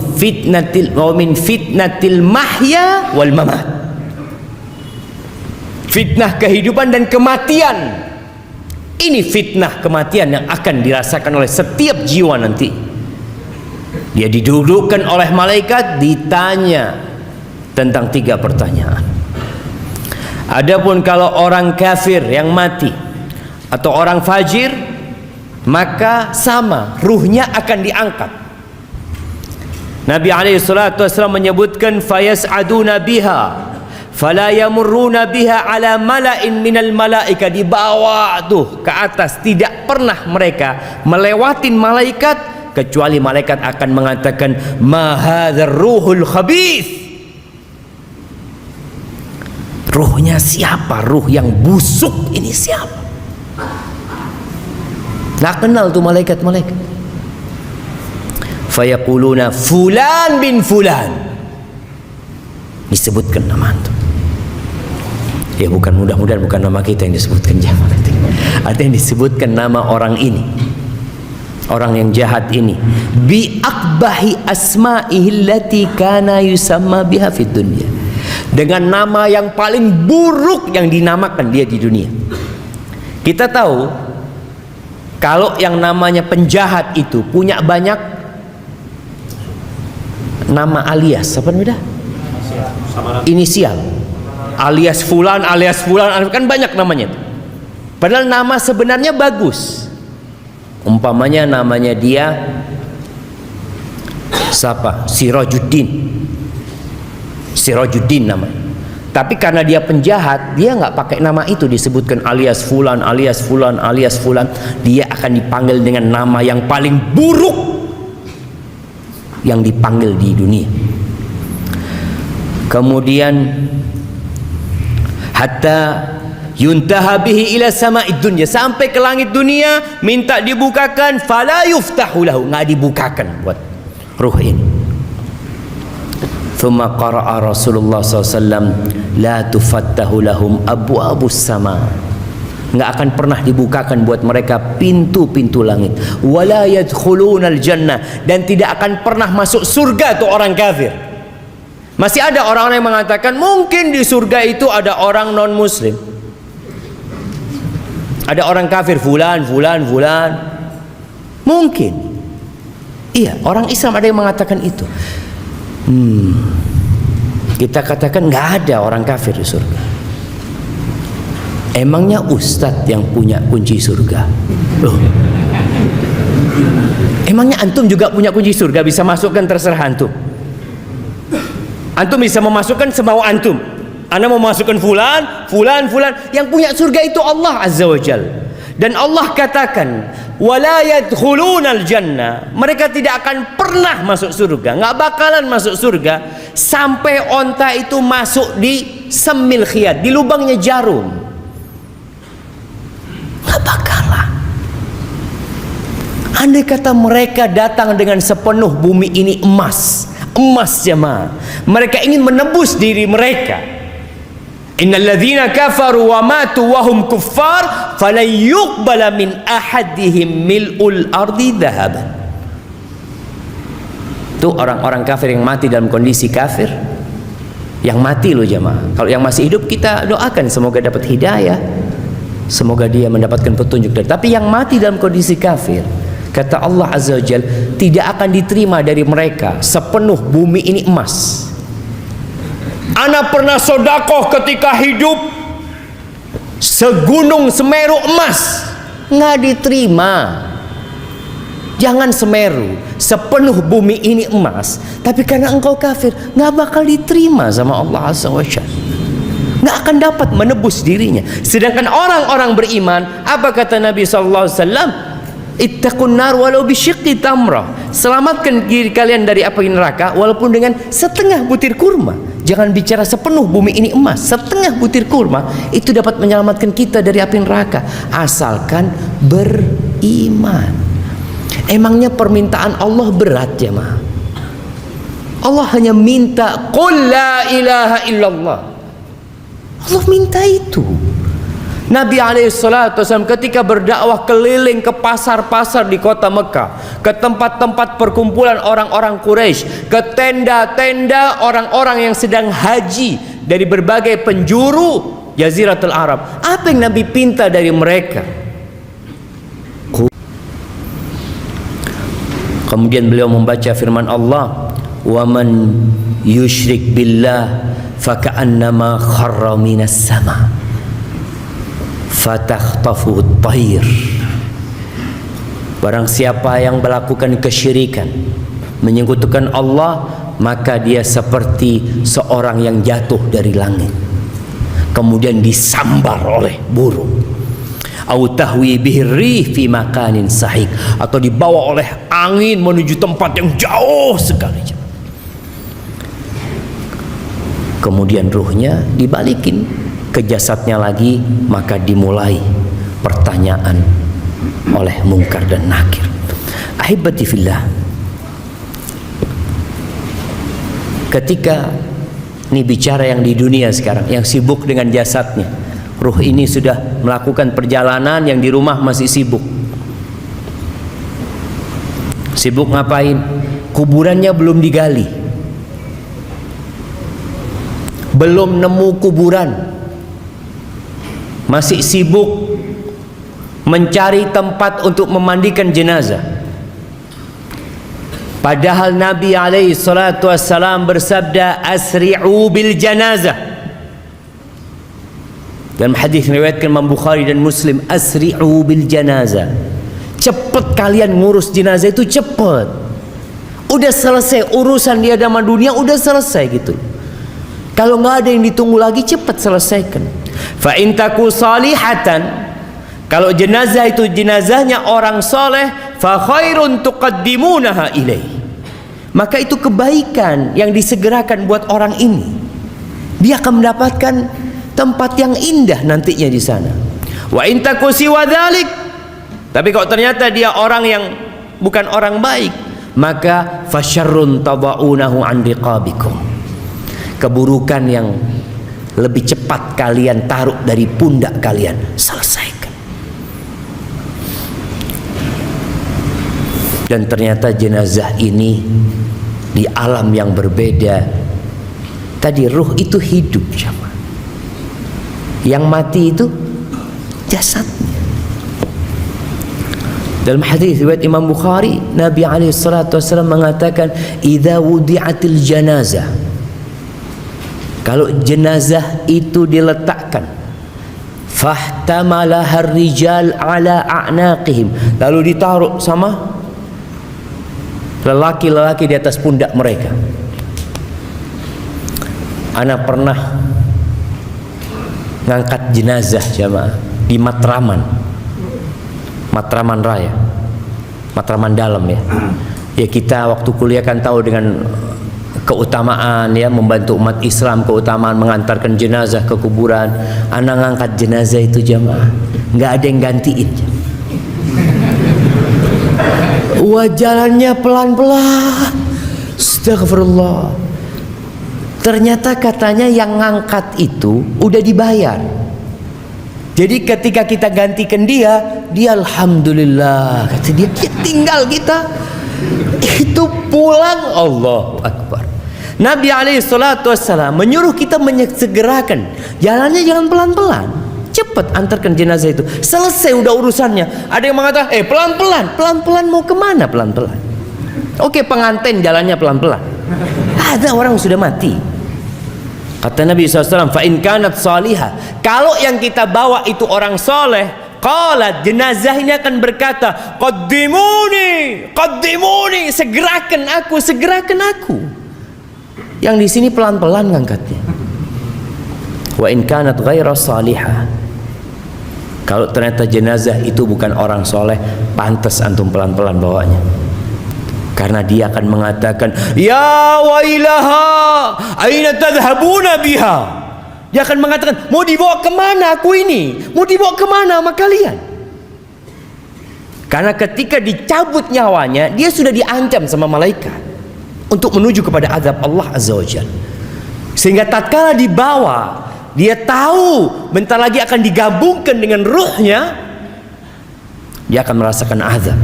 fitnatil mahya wal mamat. Fitnah kehidupan dan kematian. Ini fitnah kematian yang akan dirasakan oleh setiap jiwa nanti. Dia didudukkan oleh malaikat, ditanya tentang 3 pertanyaan. Adapun kalau orang kafir yang mati atau orang fajir, maka sama, ruhnya akan diangkat. Nabi SAW menyebutkan, fayas'aduna biha fala yamurruna biha ala mala'in minal malaika. Dibawa tuh ke atas, tidak pernah mereka melewatin malaikat kecuali malaikat akan mengatakan, ma hadzal ruhul khabith. Ruhnya siapa? Ruh yang busuk ini siapa? Nggak kenal tuh malaikat-malaikat. Fayaquluna fulan bin fulan. Disebutkan nama itu. Ya bukan, mudah-mudahan bukan nama kita yang disebutkan jamaah. Artinya disebutkan nama orang ini, orang yang jahat ini, bi aqbahi asma'ihi allati kana yusamma biha fid dunya, dengan nama yang paling buruk yang dinamakan dia di dunia. Kita tahu kalau yang namanya penjahat itu punya banyak nama alias, apa namanya? Inisial. Alias fulan, kan banyak namanya. Padahal nama sebenarnya bagus. Umpamanya namanya dia siapa? Sirajuddin namanya. Tapi karena dia penjahat, dia nggak pakai nama itu, disebutkan alias fulan, alias fulan, alias fulan. Dia akan dipanggil dengan nama yang paling buruk yang dipanggil di dunia. Kemudian hatta yuntaha bihi ila sama'id dunya, sampai ke langit dunia, minta dibukakan, fala yuftahu lahu, nggak dibukakan buat ruh ini. Thumma qara'a Rasulullah SAW, la tufattahu lahum abwabus sama, nggak akan pernah dibukakan buat mereka pintu-pintu langit. Wala yadkhulunal jannah, dan tidak akan pernah masuk surga tuh orang kafir. Masih ada orang-orang yang mengatakan mungkin di surga itu ada orang non muslim, ada orang kafir, fulan. Mungkin iya, orang Islam ada yang mengatakan itu. Kita katakan nggak ada orang kafir di surga. Emangnya ustadz yang punya kunci surga? Loh, emangnya antum juga punya kunci surga, bisa masukkan, terserah antum. Antum bisa memasukkan semau antum. Anda mau masukkan fulan. Yang punya surga itu Allah Azza wa Jal. Dan Allah katakan, wala yadkhulunal jannah. Mereka tidak akan pernah masuk surga, nggak bakalan masuk surga sampai onta itu masuk di semil khiyat, di lubangnya jarum. Nggak bakalan. Andai kata mereka datang dengan sepenuh bumi ini emas jemaah, mereka ingin menebus diri mereka. Innal ladzina kafaru wa matu wa hum kuffar falan yuqbala min ahadihim mil'ul ardi dhahaban. Itu orang-orang kafir yang mati dalam kondisi kafir. Yang mati loh jemaah. Kalau yang masih hidup kita doakan semoga dapat hidayah, semoga dia mendapatkan petunjuk. Tapi yang mati dalam kondisi kafir, kata Allah Azza wa Jalla, tidak akan diterima dari mereka sepenuh bumi ini emas. Ana pernah sodakoh ketika hidup segunung Semeru emas, nggak diterima. Jangan Semeru, sepenuh bumi ini emas, tapi karena engkau kafir, nggak bakal diterima sama Allah Azza wa Jalla. Nggak akan dapat menebus dirinya. Sedangkan orang-orang beriman, apa kata Nabi SAW? Ittaqun nar walau bisyiqqi tamrah. Selamatkan diri kalian dari api neraka walaupun dengan setengah butir kurma. Jangan bicara sepenuh bumi ini emas, setengah butir kurma itu dapat menyelamatkan kita dari api neraka, asalkan beriman. Emangnya permintaan Allah berat ya ma? Allah hanya minta qul la ilaha illallah. Allah minta itu. Nabi SAW ketika berdakwah keliling ke pasar-pasar di kota Mekah, ke tempat-tempat perkumpulan orang-orang Quraisy, ke tenda-tenda orang-orang yang sedang haji dari berbagai penjuru Jaziratul Arab. Apa yang Nabi pinta dari mereka? Kemudian beliau membaca firman Allah, "Wa man yusyrik billah faka'annama kharra minas sama' fatakhtafu at-tayr." Barang siapa yang melakukan kesyirikan, menyekutukan Allah, maka dia seperti seorang yang jatuh dari langit kemudian disambar oleh burung. Au tahwi bihi rih fi makanin sahik, atau dibawa oleh angin menuju tempat yang jauh sekali. Kemudian ruhnya dibalikin ke jasadnya lagi, maka dimulai pertanyaan oleh Munkar dan Nakir. Ahibati fillah, ketika ini bicara yang di dunia sekarang, yang sibuk dengan jasadnya, ruh ini sudah melakukan perjalanan, yang di rumah masih sibuk. Sibuk ngapain? Kuburannya belum digali, belum nemu kuburan, masih sibuk mencari tempat untuk memandikan jenazah. Padahal Nabi alaihi salatu wassalam bersabda, asri'u bil janazah. Dalam hadis riwayatkan Imam Bukhari dan Muslim, asri'u bil janazah. Cepat kalian ngurus jenazah itu, cepat. Udah selesai urusan di hadapan dunia, udah selesai gitu. Kalau nggak ada yang ditunggu lagi, cepat selesaikan. Fa in taku salihatan, kalau jenazah itu jenazahnya orang soleh, fa khairun tuqaddimunaha ilaih, maka itu kebaikan yang disegerakan buat orang ini. Dia akan mendapatkan tempat yang indah nantinya di sana. Wa in taku siwa dzalik, tapi kalau ternyata dia orang yang bukan orang baik, maka fasyarrun tadaunahu an riqabikum, keburukan yang lebih cepat kalian taruh dari pundak kalian, selesaikan. Dan ternyata jenazah ini di alam yang berbeda. Tadi ruh itu hidup, jemaah. Yang mati itu jasadnya. Dalam hadis riwayat Imam Bukhari, Nabi alaihi salatu wasallam mengatakan, idza wudi'atil janazah, kalau jenazah itu diletakkan, fahtamalaha ar-rijal ala a'naqihim, lalu ditaruh sama lelaki-lelaki di atas pundak mereka. Ana pernah ngangkat jenazah jamaah di Matraman Raya, Matraman Dalam ya. Ya kita waktu kuliah kan tahu dengan keutamaan ya membantu umat Islam, keutamaan mengantarkan jenazah ke kuburan. Ana ngangkat jenazah itu jamaah, nggak ada yang gantiin. Wah, jalannya pelan-pelan. Astagfirullah. Ternyata katanya yang ngangkat itu udah dibayar. Jadi ketika kita gantikan dia alhamdulillah, kata dia tinggal kita itu pulang. Allahu Akbar. Nabi SAW menyuruh kita menyegerakan jalannya, jangan pelan-pelan, cepat antarkan jenazah itu, selesai udah urusannya. Ada yang mengatakan pelan-pelan mau kemana pelan-pelan? Oke, pengantin jalannya pelan-pelan, ada orang sudah mati. Kata Nabi SAW, fa in kanat salihah, kalau yang kita bawa itu orang soleh, qalat, jenazah ini akan berkata, qaddimuni, segerakan aku. Yang di sini pelan-pelan ngangkatnya. Wa in kanat ghaira salihah, kalau ternyata jenazah itu bukan orang soleh, pantas antum pelan-pelan bawanya. Karena dia akan mengatakan, ya wailaha, aina tadhhabuna biha. Dia akan mengatakan, mau dibawa kemana aku ini? Mau dibawa kemana sama kalian? Karena ketika dicabut nyawanya, dia sudah diancam sama malaikat untuk menuju kepada azab Allah Azza wa Jalla. Sehingga tatkala dibawa, dia tahu bentar lagi akan digabungkan dengan ruhnya, dia akan merasakan azab.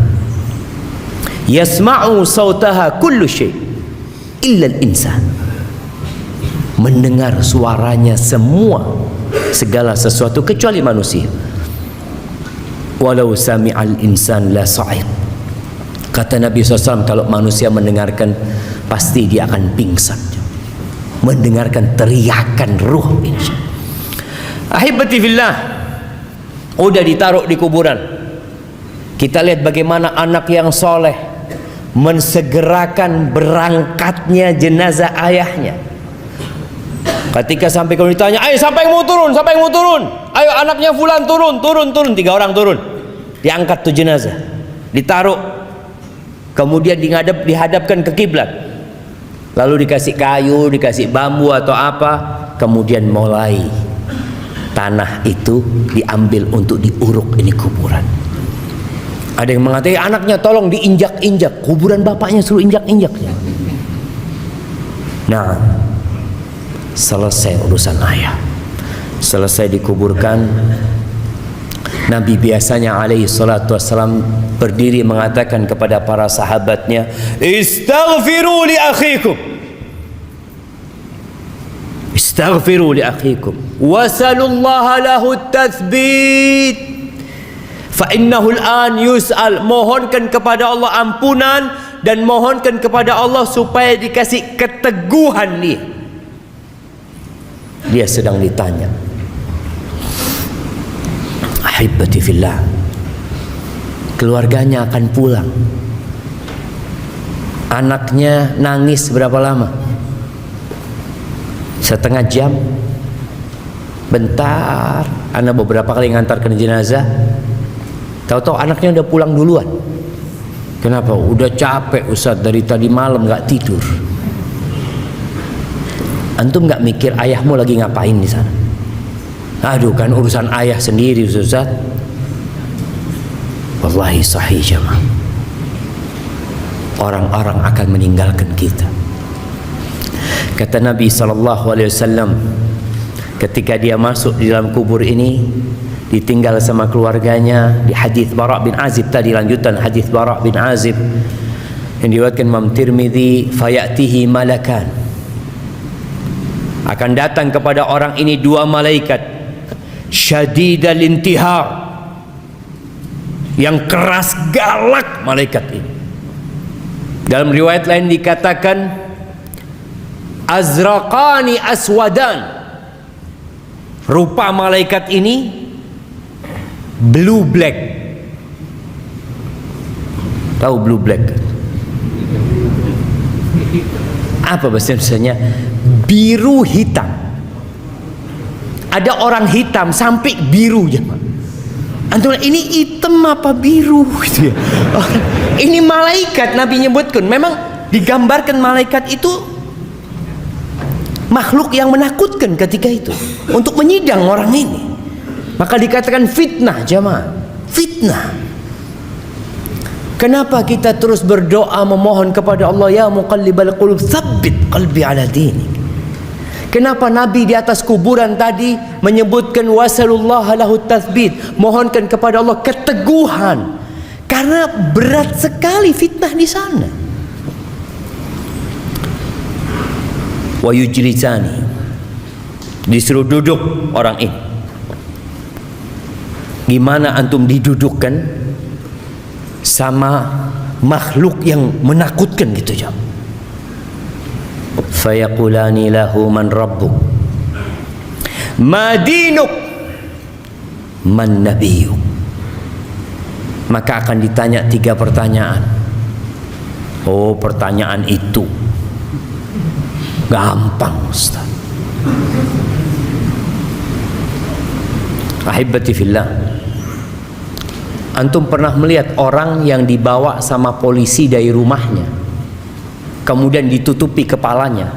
Yasma'u sautaha kullu syai' illa al-insan. Mendengar suaranya segala sesuatu kecuali manusia. Walau sami'al insan la sa'iq. Kata Nabi SAW, kalau manusia mendengarkan pasti dia akan pingsan mendengarkan teriakan ruh ini. Ahibati fillah, udah ditaruh di kuburan. Kita lihat bagaimana anak yang soleh mensegerakan berangkatnya jenazah ayahnya. Ketika sampai kalau ditanya, ayo siapa yang mau turun? Ayo anaknya fulan turun. 3 orang turun. Diangkat tuh jenazah, ditaruh, kemudian dihadapkan ke kiblat. Lalu dikasih kayu, dikasih bambu atau apa, kemudian mulai tanah itu diambil untuk diuruk ini kuburan. Ada yang mengatakan anaknya tolong diinjak-injak, kuburan bapaknya suruh injak-injak. Nah, selesai urusan ayah, selesai dikuburkan. Nabi biasanya alaihi salatu wassalam berdiri mengatakan kepada para sahabatnya, istaghfiru li akhikum wasalullaha lahu tathbit fa innahu al-an yus'al. Mohonkan kepada Allah ampunan dan mohonkan kepada Allah supaya dikasih keteguhan dia sedang ditanya. Ahibati fillah, keluarganya akan pulang. Anaknya nangis berapa lama? Setengah jam? Bentar. Anak beberapa kali ngantarkan jenazah, tahu-tahu anaknya udah pulang duluan. Kenapa? Udah capek Ustaz, dari tadi malam nggak tidur. Antum nggak mikir ayahmu lagi ngapain di sana? Aduh, kan urusan ayah sendiri Ustaz. Wallahi sahih jamaah. Orang-orang akan meninggalkan kita. Kata Nabi SAW, ketika dia masuk di dalam kubur ini, ditinggal sama keluarganya. Di hadis Bara' bin Azib tadi, lanjutan hadis Bara' bin Azib yang diriwayatkan Imam Tirmidzi, fayatihi malakan, akan datang kepada orang ini 2 malaikat, syadidal intihar, yang keras galak malaikat ini. Dalam riwayat lain dikatakan azraqani aswadan, rupa malaikat ini blue black. Tahu blue black? Apa bahasa Indonesianya? biru hitam. Ada orang hitam sampai biru jemaah. Antum ini hitam apa biru gitu ya. Ini malaikat, Nabi nyebutkan. Memang digambarkan malaikat itu makhluk yang menakutkan ketika itu untuk menyidang orang ini. Maka dikatakan fitnah jemaah. Fitnah. Kenapa kita terus berdoa memohon kepada Allah, ya muqallibal qulub tsabbit qalbi ala dinik. Kenapa Nabi di atas kuburan tadi menyebutkan wasallallahu lahu tatsbit, mohonkan kepada Allah keteguhan, karena berat sekali fitnah di sana. Wa yujlisani, disuruh duduk orang ini. Gimana antum didudukkan sama makhluk yang menakutkan gitu jam? Fayaqulani lahu man rabbuk ma dinuk man nabiyuk. Maka akan ditanya 3 pertanyaan. Oh, pertanyaan itu gampang Ustaz. Ahibati fillah, antum pernah melihat orang yang dibawa sama polisi dari rumahnya, kemudian ditutupi kepalanya,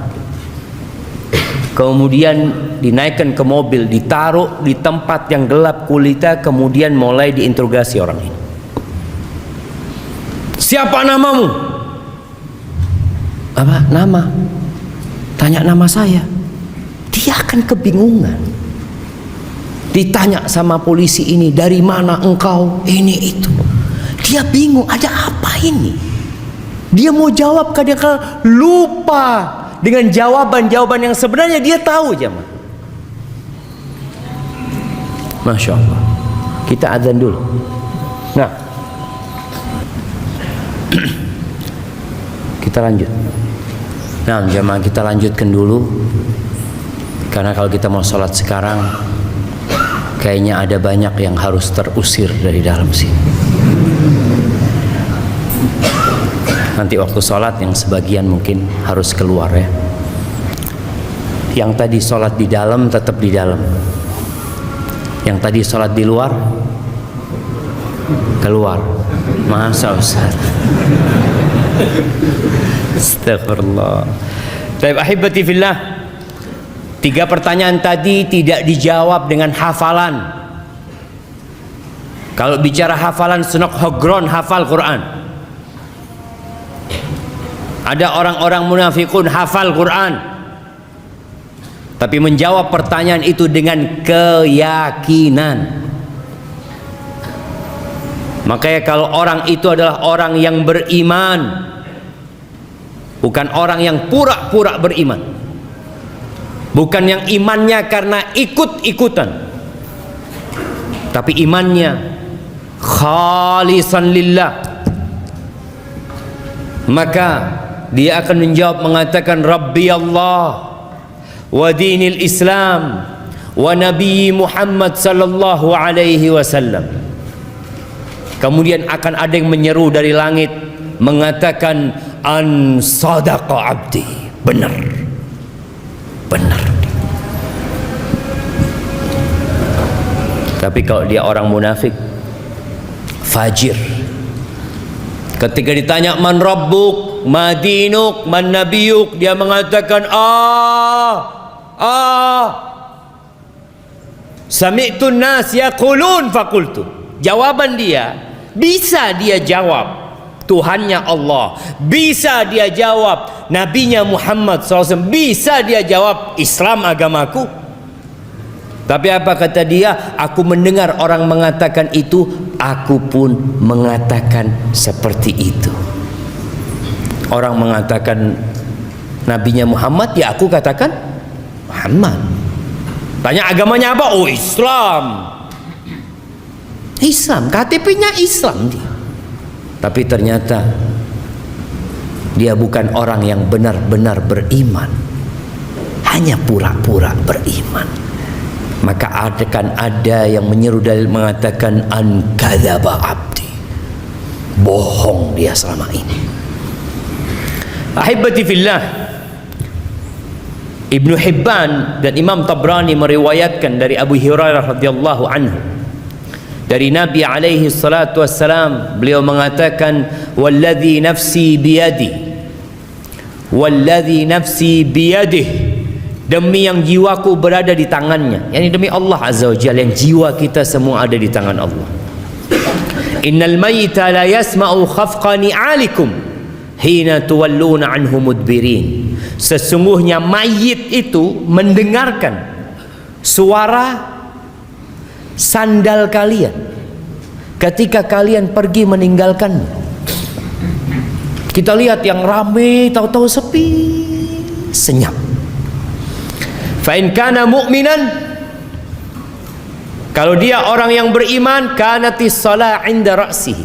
kemudian dinaikkan ke mobil, ditaruh di tempat yang gelap kulita, kemudian mulai diinterogasi orang ini. Siapa namamu? Apa nama? Tanya nama saya. Dia akan kebingungan. Ditanya sama polisi ini, dari mana engkau? Ini itu. Dia bingung, ada apa ini? Dia mau jawab, kadang-kadang lupa dengan jawaban-jawaban yang sebenarnya dia tahu jemaah. Masya Allah. Kita azan dulu. Nah, kita lanjut. Nah jemaah, kita lanjutkan dulu, karena kalau kita mau sholat sekarang kayaknya ada banyak yang harus terusir dari dalam sini. Nanti waktu sholat yang sebagian mungkin harus keluar ya. Yang tadi sholat di dalam tetap di dalam. Yang tadi sholat di luar keluar. Masa Ustaz? Astagfirullah. Baik, ahibati fillah, 3 pertanyaan tadi tidak dijawab dengan hafalan. Kalau bicara hafalan, senok hogron hafal Quran. Ada orang-orang munafikun hafal Quran, tapi menjawab pertanyaan itu dengan keyakinan. Makanya kalau orang itu adalah orang yang beriman, bukan orang yang pura-pura beriman, bukan yang imannya karena ikut-ikutan, tapi imannya khalisan lillah, maka dia akan menjawab mengatakan Rabbi Allah wa dinil Islam wa Nabi Muhammad sallallahu alaihi wasallam. Kemudian akan ada yang menyeru dari langit mengatakan an sadaqa abdi, benar, benar. Tapi kalau dia orang munafik, fajir, ketika ditanya man rabbuk, ma dinuk, man nabiyuk, dia mengatakan sami'tu nas yaqulun faqultu. Jawaban dia, bisa dia jawab Tuhannya Allah, bisa dia jawab Nabinya Muhammad SAW, bisa dia jawab Islam agamaku. Tapi apa kata dia? Aku mendengar orang mengatakan itu, aku pun mengatakan seperti itu. Orang mengatakan Nabinya Muhammad, ya aku katakan Muhammad. Tanya agamanya apa? Oh, Islam. Islam, KTP-nya Islam dia. Tapi ternyata dia bukan orang yang benar-benar beriman, hanya pura-pura beriman. Maka akan ada yang menyeru dalil mengatakan an kadzaba abdi, bohong dia selama ini. Ahibati fillah, Ibnu Hibban dan Imam Tabrani meriwayatkan dari Abu Hurairah radhiyallahu anhu, dari Nabi alaihi salatu wassalam, beliau mengatakan, walladzi nafsi biyadi, walladzi nafsi biyadih, demi yang jiwaku berada di tangannya, yakni demi Allah azza wa jalla, yang jiwa kita semua ada di tangan Allah. Innal mayyita la yasma'u khafqa ni'alikum hina tuwalluna anhu mudbirin. Sesungguhnya mayit itu mendengarkan suara sandal kalian ketika kalian pergi meninggalkannya. Kita lihat yang ramai, tahu-tahu sepi, senyap. Fa in kana mu'minan, kalau dia orang yang beriman, kanatis shalah 'inda ra'sihi,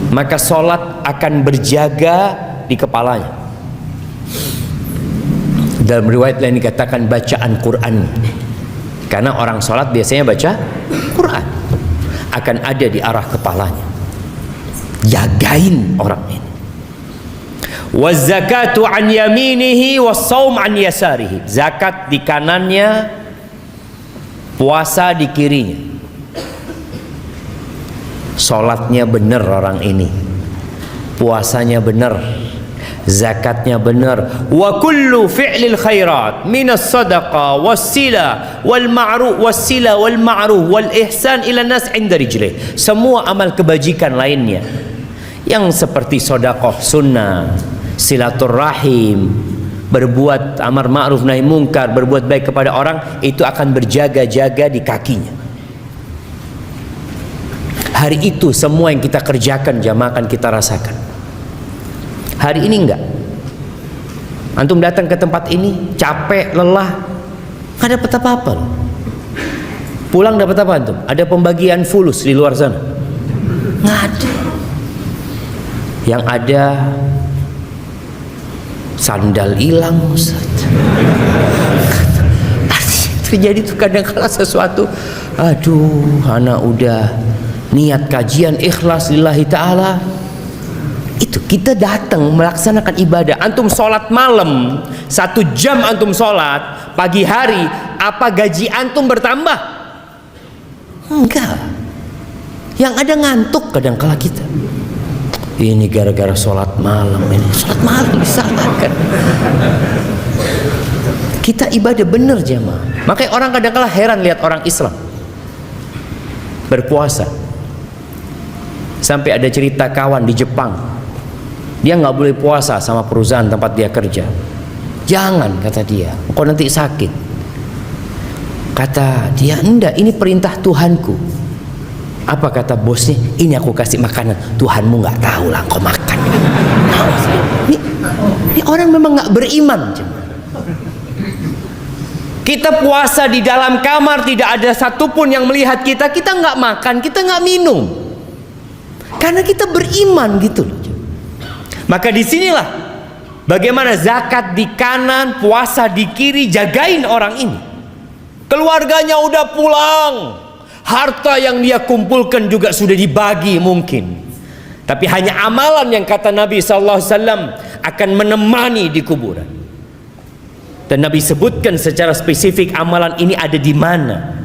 maka salat akan berjaga di kepalanya. Dalam riwayat lain dikatakan bacaan Quran, karena orang salat biasanya baca Quran, akan ada di arah kepalanya. Jagain orang ini. Waz zakatu an yaminihi was shaum an yasarihi, zakat di kanannya, puasa di kirinya. Salatnya benar orang ini, puasanya benar, zakatnya benar. Wa kullu fi'lil khairat minas sadaqah wassila wal ma'ruf wassila wal ma'ruf wal ihsan ila nas 'inda rijlih. Semua amal kebajikan lainnya yang seperti sedekah sunnah, silaturahim, berbuat amar ma'ruf nahi mungkar, berbuat baik kepada orang, itu akan berjaga-jaga di kakinya. Hari itu semua yang kita kerjakan jamaah akan kita rasakan. Hari ini enggak. Antum datang ke tempat ini capek, lelah, nggak dapat apa-apa. Pulang dapat apa antum? Ada pembagian fulus di luar sana? Nggak ada. Yang ada sandal hilang, Ustaz. Terjadi tuh kadang-kala sesuatu, aduh, anak udah niat kajian ikhlas lillahi ta'ala, itu kita datang melaksanakan ibadah. Antum sholat malam 1 jam, antum sholat pagi hari, apa gaji antum bertambah? Enggak. Yang ada ngantuk kadang-kala kita. Ini gara-gara sholat malam, ini sholat malam disalahkan. Kita ibadah bener jamaah. Makanya orang kadang-kala heran lihat orang Islam berpuasa. Sampai ada cerita kawan di Jepang, dia nggak boleh puasa sama perusahaan tempat dia kerja. Jangan, kata dia, kok nanti sakit. Kata dia, enggak, ini perintah Tuhanku. Apa kata bosnya? Ini aku kasih makanan, Tuhanmu nggak tahu lah, kau makan. Ini orang memang nggak beriman. Kita puasa di dalam kamar, tidak ada satupun yang melihat kita. Kita nggak makan, kita nggak minum, karena kita beriman gitu loh. Maka disinilah bagaimana zakat di kanan, puasa di kiri, jagain orang ini. Keluarganya udah pulang, harta yang dia kumpulkan juga sudah dibagi mungkin, tapi hanya amalan yang kata Nabi SAW akan menemani di kuburan. Dan Nabi sebutkan secara spesifik amalan ini ada di mana.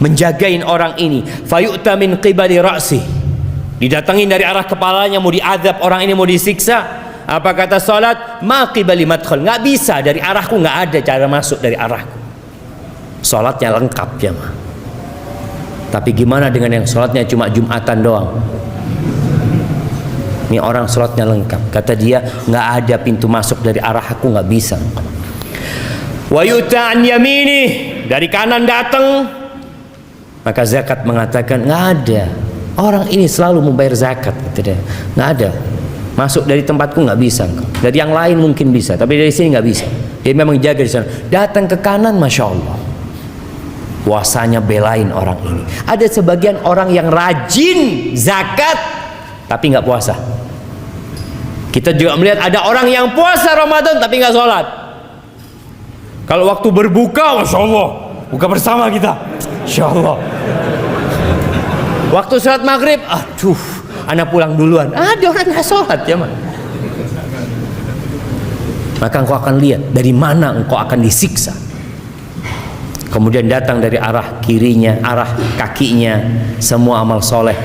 Menjagain orang ini, fayu'ta min qibali ra'si, didatangin dari arah kepalanya, mau diazab orang ini, mau disiksa. Apa kata salat? Ma qibali madkhal, nggak bisa, dari arahku nggak ada cara masuk dari arahku. Salatnya lengkap jemaah. Tapi gimana dengan yang salatnya cuma Jumatan doang? Ini orang salatnya lengkap, kata dia nggak ada pintu masuk dari arah aku, nggak bisa. Wa yu'ta an yamini, dari kanan datang. Maka zakat mengatakan nggak ada. Orang ini selalu membayar zakat, kata dia. Nggak ada. Masuk dari tempatku nggak bisa. Dari yang lain mungkin bisa, tapi dari sini nggak bisa. Dia memang jaga di sana. Datang ke kanan, masya Allah. Puasanya belain orang ini. Ada sebagian orang yang rajin zakat, tapi nggak puasa. Kita juga melihat ada orang yang puasa Ramadan tapi nggak sholat. Kalau waktu berbuka, masya Allah, buka bersama kita, insya Allah. Waktu sholat maghrib, aduh, anak pulang duluan. Ada orang nggak sholat ya, man. maka engkau akan lihat dari mana engkau akan disiksa. Kemudian datang dari arah kirinya, arah kakinya, semua amal soleh,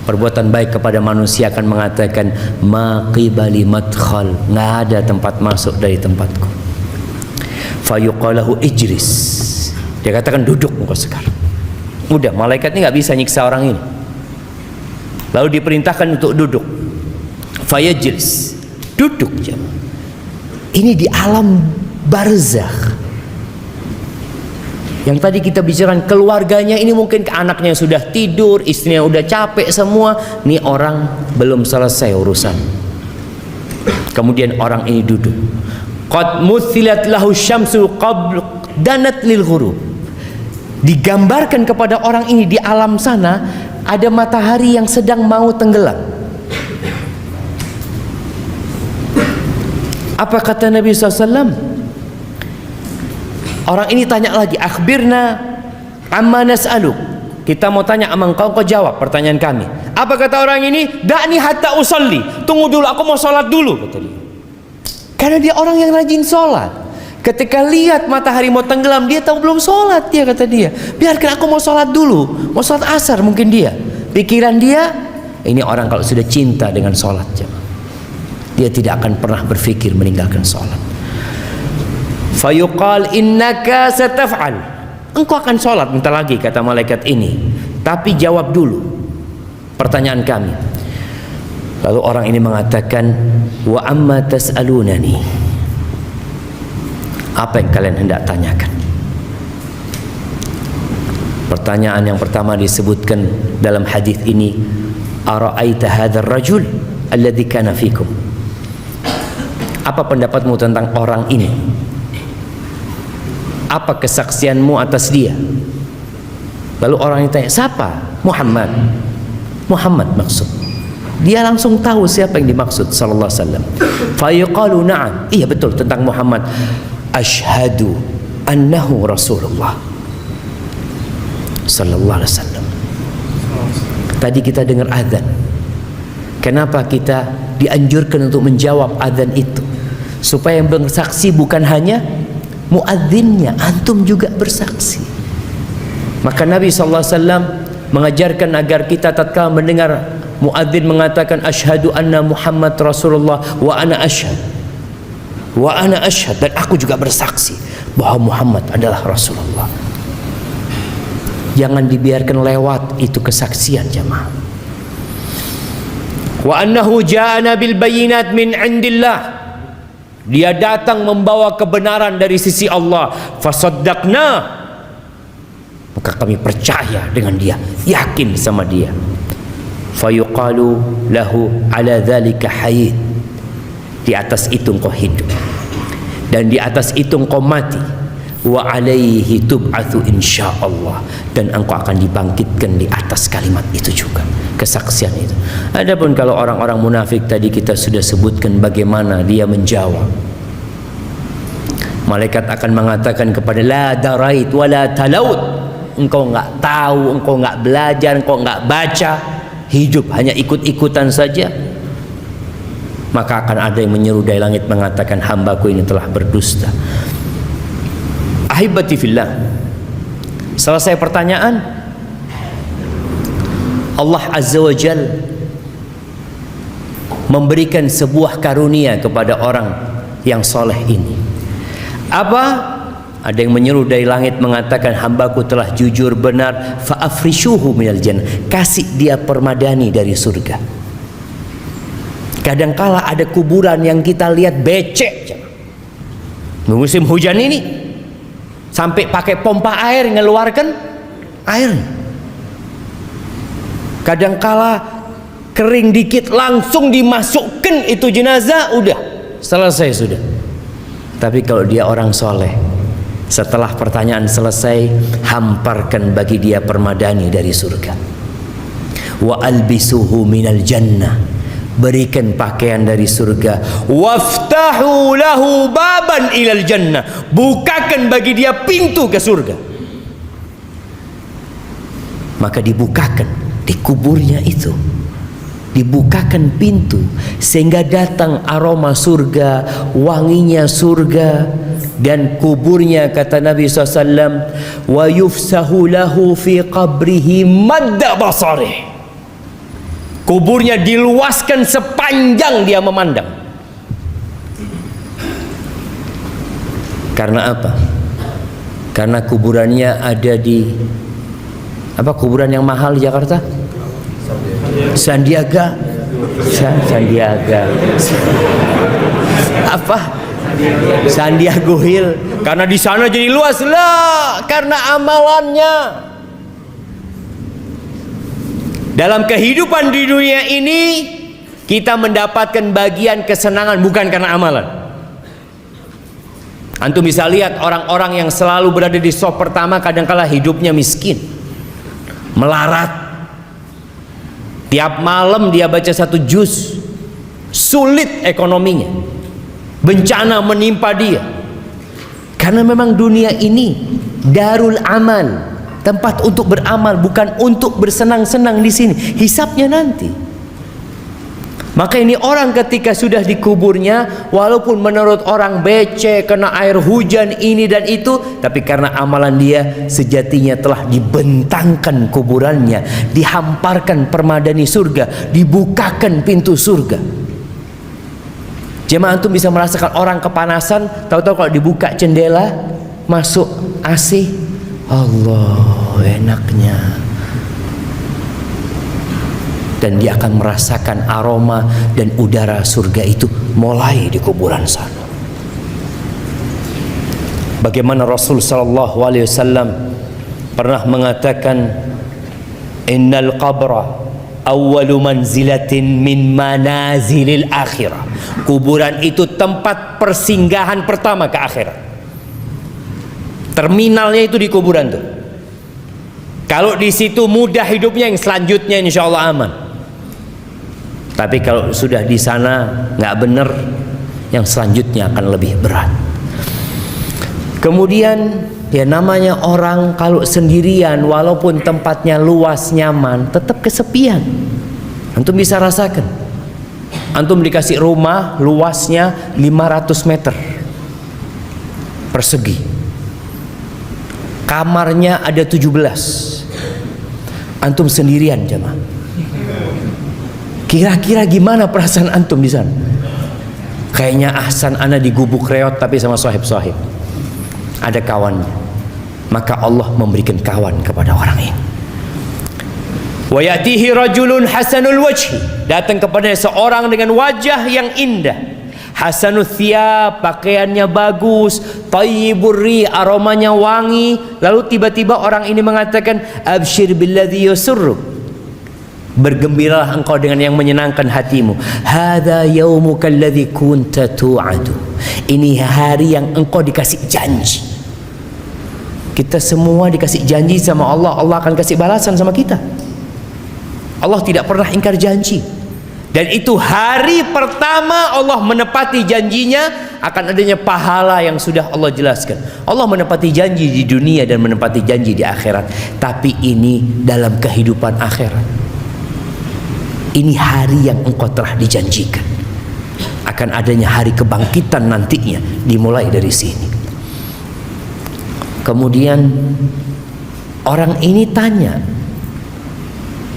perbuatan baik kepada manusia akan mengatakan ma qibali madkhal, nggak ada tempat masuk dari tempatku. Fayuqalahu ijlis, dia katakan duduk engkau sekarang. Udah, malaikat ini nggak bisa nyiksa orang ini. Lalu diperintahkan untuk duduk. Fayajlis, duduk jemaah. Ini di alam barzakh. Yang tadi kita bicarakan keluarganya ini mungkin anaknya sudah tidur, istrinya udah capek semua. Nih orang belum selesai urusan. Kemudian orang ini duduk. Qad muthilat lahu syamsu qabl danat lil ghurub. Digambarkan kepada orang ini di alam sana ada matahari yang sedang mau tenggelam. Apa kata Nabi SAW? Orang ini tanya lagi, akhbirna amma nas'aluk. Kita mau tanya sama engkau, kau jawab pertanyaan kami. Apa kata orang ini? Da'ni hatta usalli. Tunggu dulu, aku mau sholat dulu, kata dia. Karena dia orang yang rajin sholat. Ketika lihat matahari mau tenggelam, dia tahu belum sholat, dia kata dia. Biarkan aku mau sholat dulu, mau sholat asar mungkin dia. Pikiran dia, ini orang kalau sudah cinta dengan sholat, dia tidak akan pernah berpikir meninggalkan sholat. Fayuqal innaka sataf'al, engkau akan sholat bentar lagi kata malaikat ini, tapi jawab dulu pertanyaan kami. Lalu orang ini mengatakan wa amma tas'alunani, apa yang kalian hendak tanyakan? Pertanyaan yang pertama disebutkan dalam hadis ini, ara'aita hadzal rajul alladzi kana fikum, apa pendapatmu tentang orang ini? Apa kesaksianmu atas dia? Lalu orang itu tanya, siapa? Muhammad. Muhammad maksud. Dia langsung tahu siapa yang dimaksud sallallahu alaihi wasallam. Fayaqalu na'am, iya betul tentang Muhammad. Asyhadu annahu Rasulullah sallallahu alaihi wasallam. Tadi kita dengar azan. Kenapa kita dianjurkan untuk menjawab azan itu? Supaya yang bersaksi bukan hanya muadzinnya, antum juga bersaksi. Maka Nabi SAW mengajarkan agar kita tatkala mendengar muadzin mengatakan asyhadu anna Muhammad Rasulullah wa ana asyhad, wa ana asyhad, dan aku juga bersaksi bahwa Muhammad adalah Rasulullah. Jangan dibiarkan lewat itu kesaksian jemaah. Wa annahu ja'ana bil bayyinat min indillah, dia datang membawa kebenaran dari sisi Allah. Fasaddaqna, maka kami percaya dengan dia, yakin sama dia. Fayuqalu lahu ala dzalika hayy, di atas itu engkau hidup dan di atas itu engkau mati. Wa alaihi tub'atsu insyaallah, dan engkau akan dibangkitkan di atas kalimat itu juga, kesaksian itu. Adapun kalau orang-orang munafik tadi kita sudah sebutkan bagaimana dia menjawab. Malaikat akan mengatakan kepada la darait wala talaut, engkau enggak tahu, engkau enggak belajar, engkau enggak baca, hidup hanya ikut-ikutan saja. Maka akan ada yang menyeru dari langit mengatakan hambaku ini telah berdusta. Ahibati fillah, selesai pertanyaan, Allah Azza wa Jal memberikan sebuah karunia kepada orang yang soleh ini. Apa? Ada yang menyeru dari langit mengatakan hambaku telah jujur benar, fa'afrishuhu minal jannah, kasih dia permadani dari surga. Kadangkala ada kuburan yang kita lihat becek. Musim hujan ini sampai pakai pompa air ngeluarkan air. Kadangkala kering dikit langsung dimasukkan itu jenazah, udah selesai sudah. Tapi kalau dia orang soleh, setelah pertanyaan selesai, hamparkan bagi dia permadani dari surga. Wa albisuhu minal jannah, berikan pakaian dari surga. Waftahu lahu baban ilal jannah, bukakan bagi dia pintu ke surga. Maka dibukakan di kuburnya itu, dibukakan pintu sehingga datang aroma surga, wanginya surga, dan kuburnya, kata Nabi SAW, wa yufsahu lahu fi qabrihi madda basarih, kuburnya diluaskan sepanjang dia memandang. Karena apa? Karena kuburannya ada di apa, kuburan yang mahal di Jakarta? Sandiaga. Apa? Sandiaga Hill. Karena di sana jadi luas lah, karena amalannya. Dalam kehidupan di dunia ini kita mendapatkan bagian kesenangan bukan karena amalan. Antum bisa lihat orang-orang yang selalu berada di sop pertama kadangkala hidupnya miskin, melarat. Tiap malam dia baca 1 juz, sulit ekonominya, bencana menimpa dia. Karena memang dunia ini darul amal, tempat untuk beramal, bukan untuk bersenang-senang di sini. Hisabnya nanti. Maka ini orang ketika sudah dikuburnya, walaupun menurut orang becek, kena air hujan ini dan itu, tapi karena amalan dia sejatinya telah dibentangkan kuburannya, dihamparkan permadani surga, dibukakan pintu surga. Jemaah, antum bisa merasakan orang kepanasan, tahu-tahu kalau dibuka jendela, masuk AC, Allah enaknya. Dan dia akan merasakan aroma dan udara surga itu mulai di kuburan sana. Bagaimana Rasul sallallahu alaihi wasallam pernah mengatakan, innal qabra awwalu manzilatin min manazilil akhirah. Kuburan itu tempat persinggahan pertama ke akhirat. Terminalnya itu di kuburan tuh. Kalau di situ mudah hidupnya, yang selanjutnya insya Allah aman. Tapi kalau sudah di sana nggak benar, yang selanjutnya akan lebih berat. Kemudian ya namanya orang kalau sendirian, walaupun tempatnya luas nyaman, tetap kesepian. Antum bisa rasakan. Antum dikasih rumah luasnya 500 meter persegi, kamarnya ada 17. Antum sendirian jemaah. Kira-kira gimana perasaan antum di sana? Kayaknya ahsan ana di gubuk reot tapi sama sahib-sahib. Ada kawannya. Maka Allah memberikan kawan kepada orang ini. Wa yatihi rajulun hasanul wajhi. Datang kepadanya seorang dengan wajah yang indah. Hasanul thiyab, pakaiannya bagus, thayyibur ri, aromanya wangi. Lalu tiba-tiba orang ini mengatakan, absyir billadzi yusurruk. Bergembiralah engkau dengan yang menyenangkan hatimu. Hadza yaumuka alladzi kunta tu'adu. Ini hari yang engkau dikasih janji. Kita semua dikasih janji sama Allah, Allah akan kasih balasan sama kita. Allah tidak pernah ingkar janji. Dan itu hari pertama Allah menepati janjinya, akan adanya pahala yang sudah Allah jelaskan. Allah menepati janji di dunia dan menepati janji di akhirat. Tapi ini dalam kehidupan akhirat. Ini hari yang engkau telah dijanjikan. Akan adanya hari kebangkitan nantinya, dimulai dari sini. Kemudian orang ini tanya,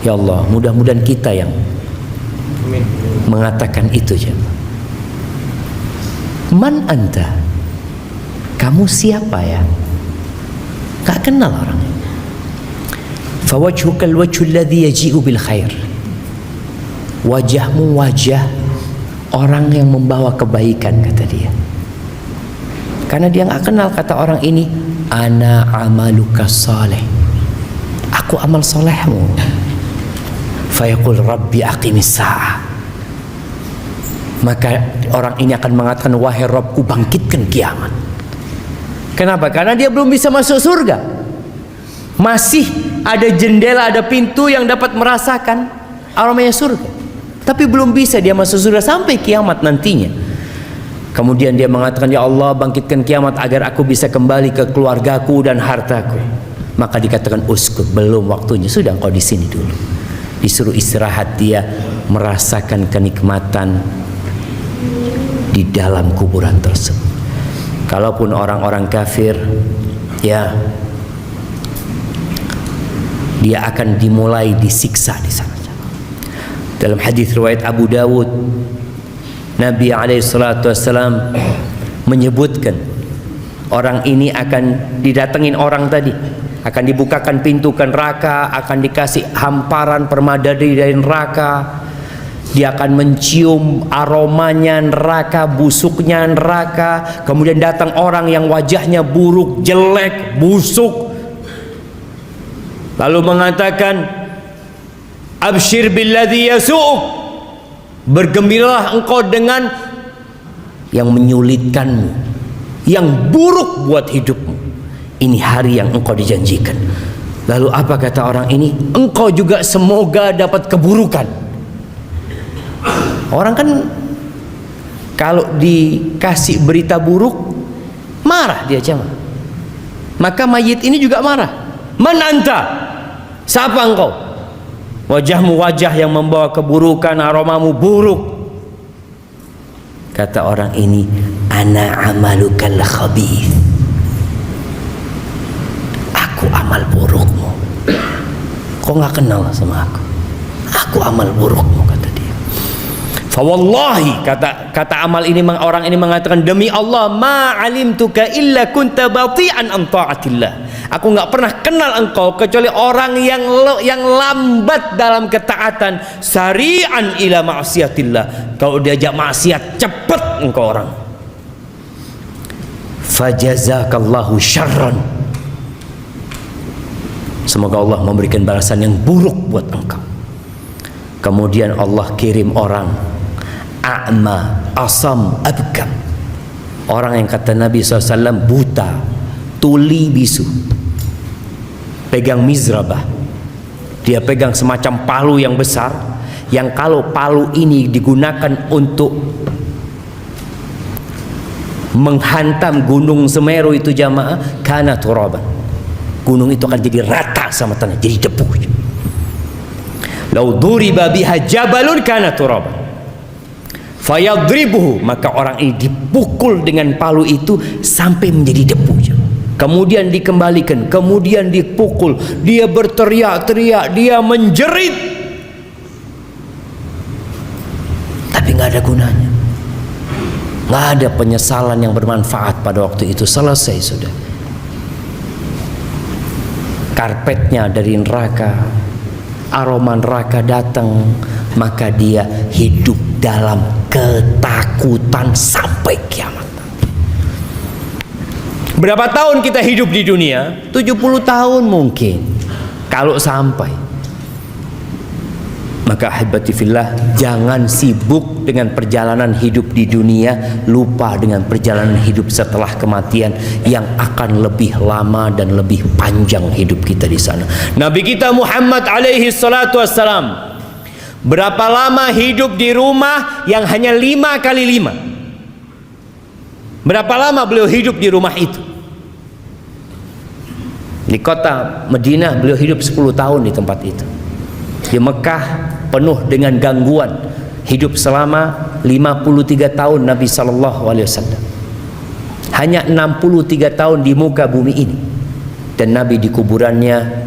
ya Allah, mudah-mudahan kita yang mengatakan itu ya. Man anta? Kamu siapa ya? Gak kenal orangnya. Fawajhukal wajhul ladzi yaji'u bil khair. Wajahmu wajah orang yang membawa kebaikan, kata dia. Karena dia nggak kenal, kata orang ini, ana amaluka saleh, aku amal solehmu. Fayaqul rabbi aqimis sa'ah. Maka orang ini akan mengatakan, wahai Rabbku, bangkitkan kiamat. Kenapa? Karena dia belum bisa masuk surga. Masih ada jendela, ada pintu yang dapat merasakan aromanya surga. Tapi belum bisa dia masuk surga sampai kiamat nantinya. Kemudian dia mengatakan, ya Allah, bangkitkan kiamat agar aku bisa kembali ke keluargaku dan hartaku. Maka dikatakan, uskut, belum waktunya, sudah engkau di sini dulu. Disuruh istirahat, dia merasakan kenikmatan di dalam kuburan tersebut. Kalaupun orang-orang kafir, ya, dia akan dimulai disiksa di sana. Dalam hadis riwayat Abu Dawud, Nabi SAW menyebutkan orang ini akan didatengin orang tadi, akan dibukakan pintu ke neraka, akan dikasih hamparan permada dari neraka. Dia akan mencium aromanya neraka, busuknya neraka. Kemudian datang orang yang wajahnya buruk, jelek, busuk, lalu mengatakan, abshir billadzi yasu'uk, bergembiralah engkau dengan yang menyulitkanmu, yang buruk buat hidupmu. Ini hari yang engkau dijanjikan. Lalu apa kata orang ini? Engkau juga semoga dapat keburukan. Orang kan kalau dikasih berita buruk marah dia, cuma. Maka mayit ini juga marah. Man anta? Siapa engkau? Wajahmu wajah yang membawa keburukan, aromamu buruk. Kata orang ini, ana amalukal khabith, aku amal burukmu. Kau nggak kenal sama aku amal burukmu, kata dia. Fawallahi, kata amal ini, orang ini mengatakan, demi Allah, ma alimtuka illa kunta bati'an an ta'atillah, aku nggak pernah kenal engkau kecuali orang yang lambat dalam ketaatan, sari'an ila ma'siyatillah, kalau diajak maksiat cepat engkau orang. Fajazakallahu syarran, semoga Allah memberikan balasan yang buruk buat engkau. Kemudian Allah kirim orang a'ma asam abkam, orang yang kata Nabi SAW buta, tuli bisu, pegang mizrabah, dia pegang semacam palu yang besar, yang kalau palu ini digunakan untuk menghantam gunung Semeru itu jamaah, kana turaban, gunung itu akan jadi rata sama tanah, jadi debu. Lau duriba biha jabalun kana turaban fayadribuhu, maka orang ini dipukul dengan palu itu sampai menjadi debu. Kemudian dikembalikan, kemudian dipukul, dia berteriak-teriak, dia menjerit, tapi nggak ada gunanya, nggak ada penyesalan yang bermanfaat pada waktu itu. Selesai sudah. Karpetnya dari neraka, aroma neraka datang, maka dia hidup dalam ketakutan sampai kiamat. Berapa tahun kita hidup di dunia? 70 tahun mungkin, kalau sampai. Maka ahibati fillah, jangan sibuk dengan perjalanan hidup di dunia, lupa dengan perjalanan hidup setelah kematian yang akan lebih lama dan lebih panjang hidup kita di sana. Nabi kita Muhammad alaihi salatu wassalam, berapa lama hidup di rumah yang hanya 5 kali 5? Berapa lama beliau hidup di rumah itu? Di kota Madinah beliau hidup 10 tahun di tempat itu. Di Mekah penuh dengan gangguan, hidup selama 53 tahun Nabi SAW. Hanya 63 tahun di muka bumi ini. Dan Nabi di kuburannya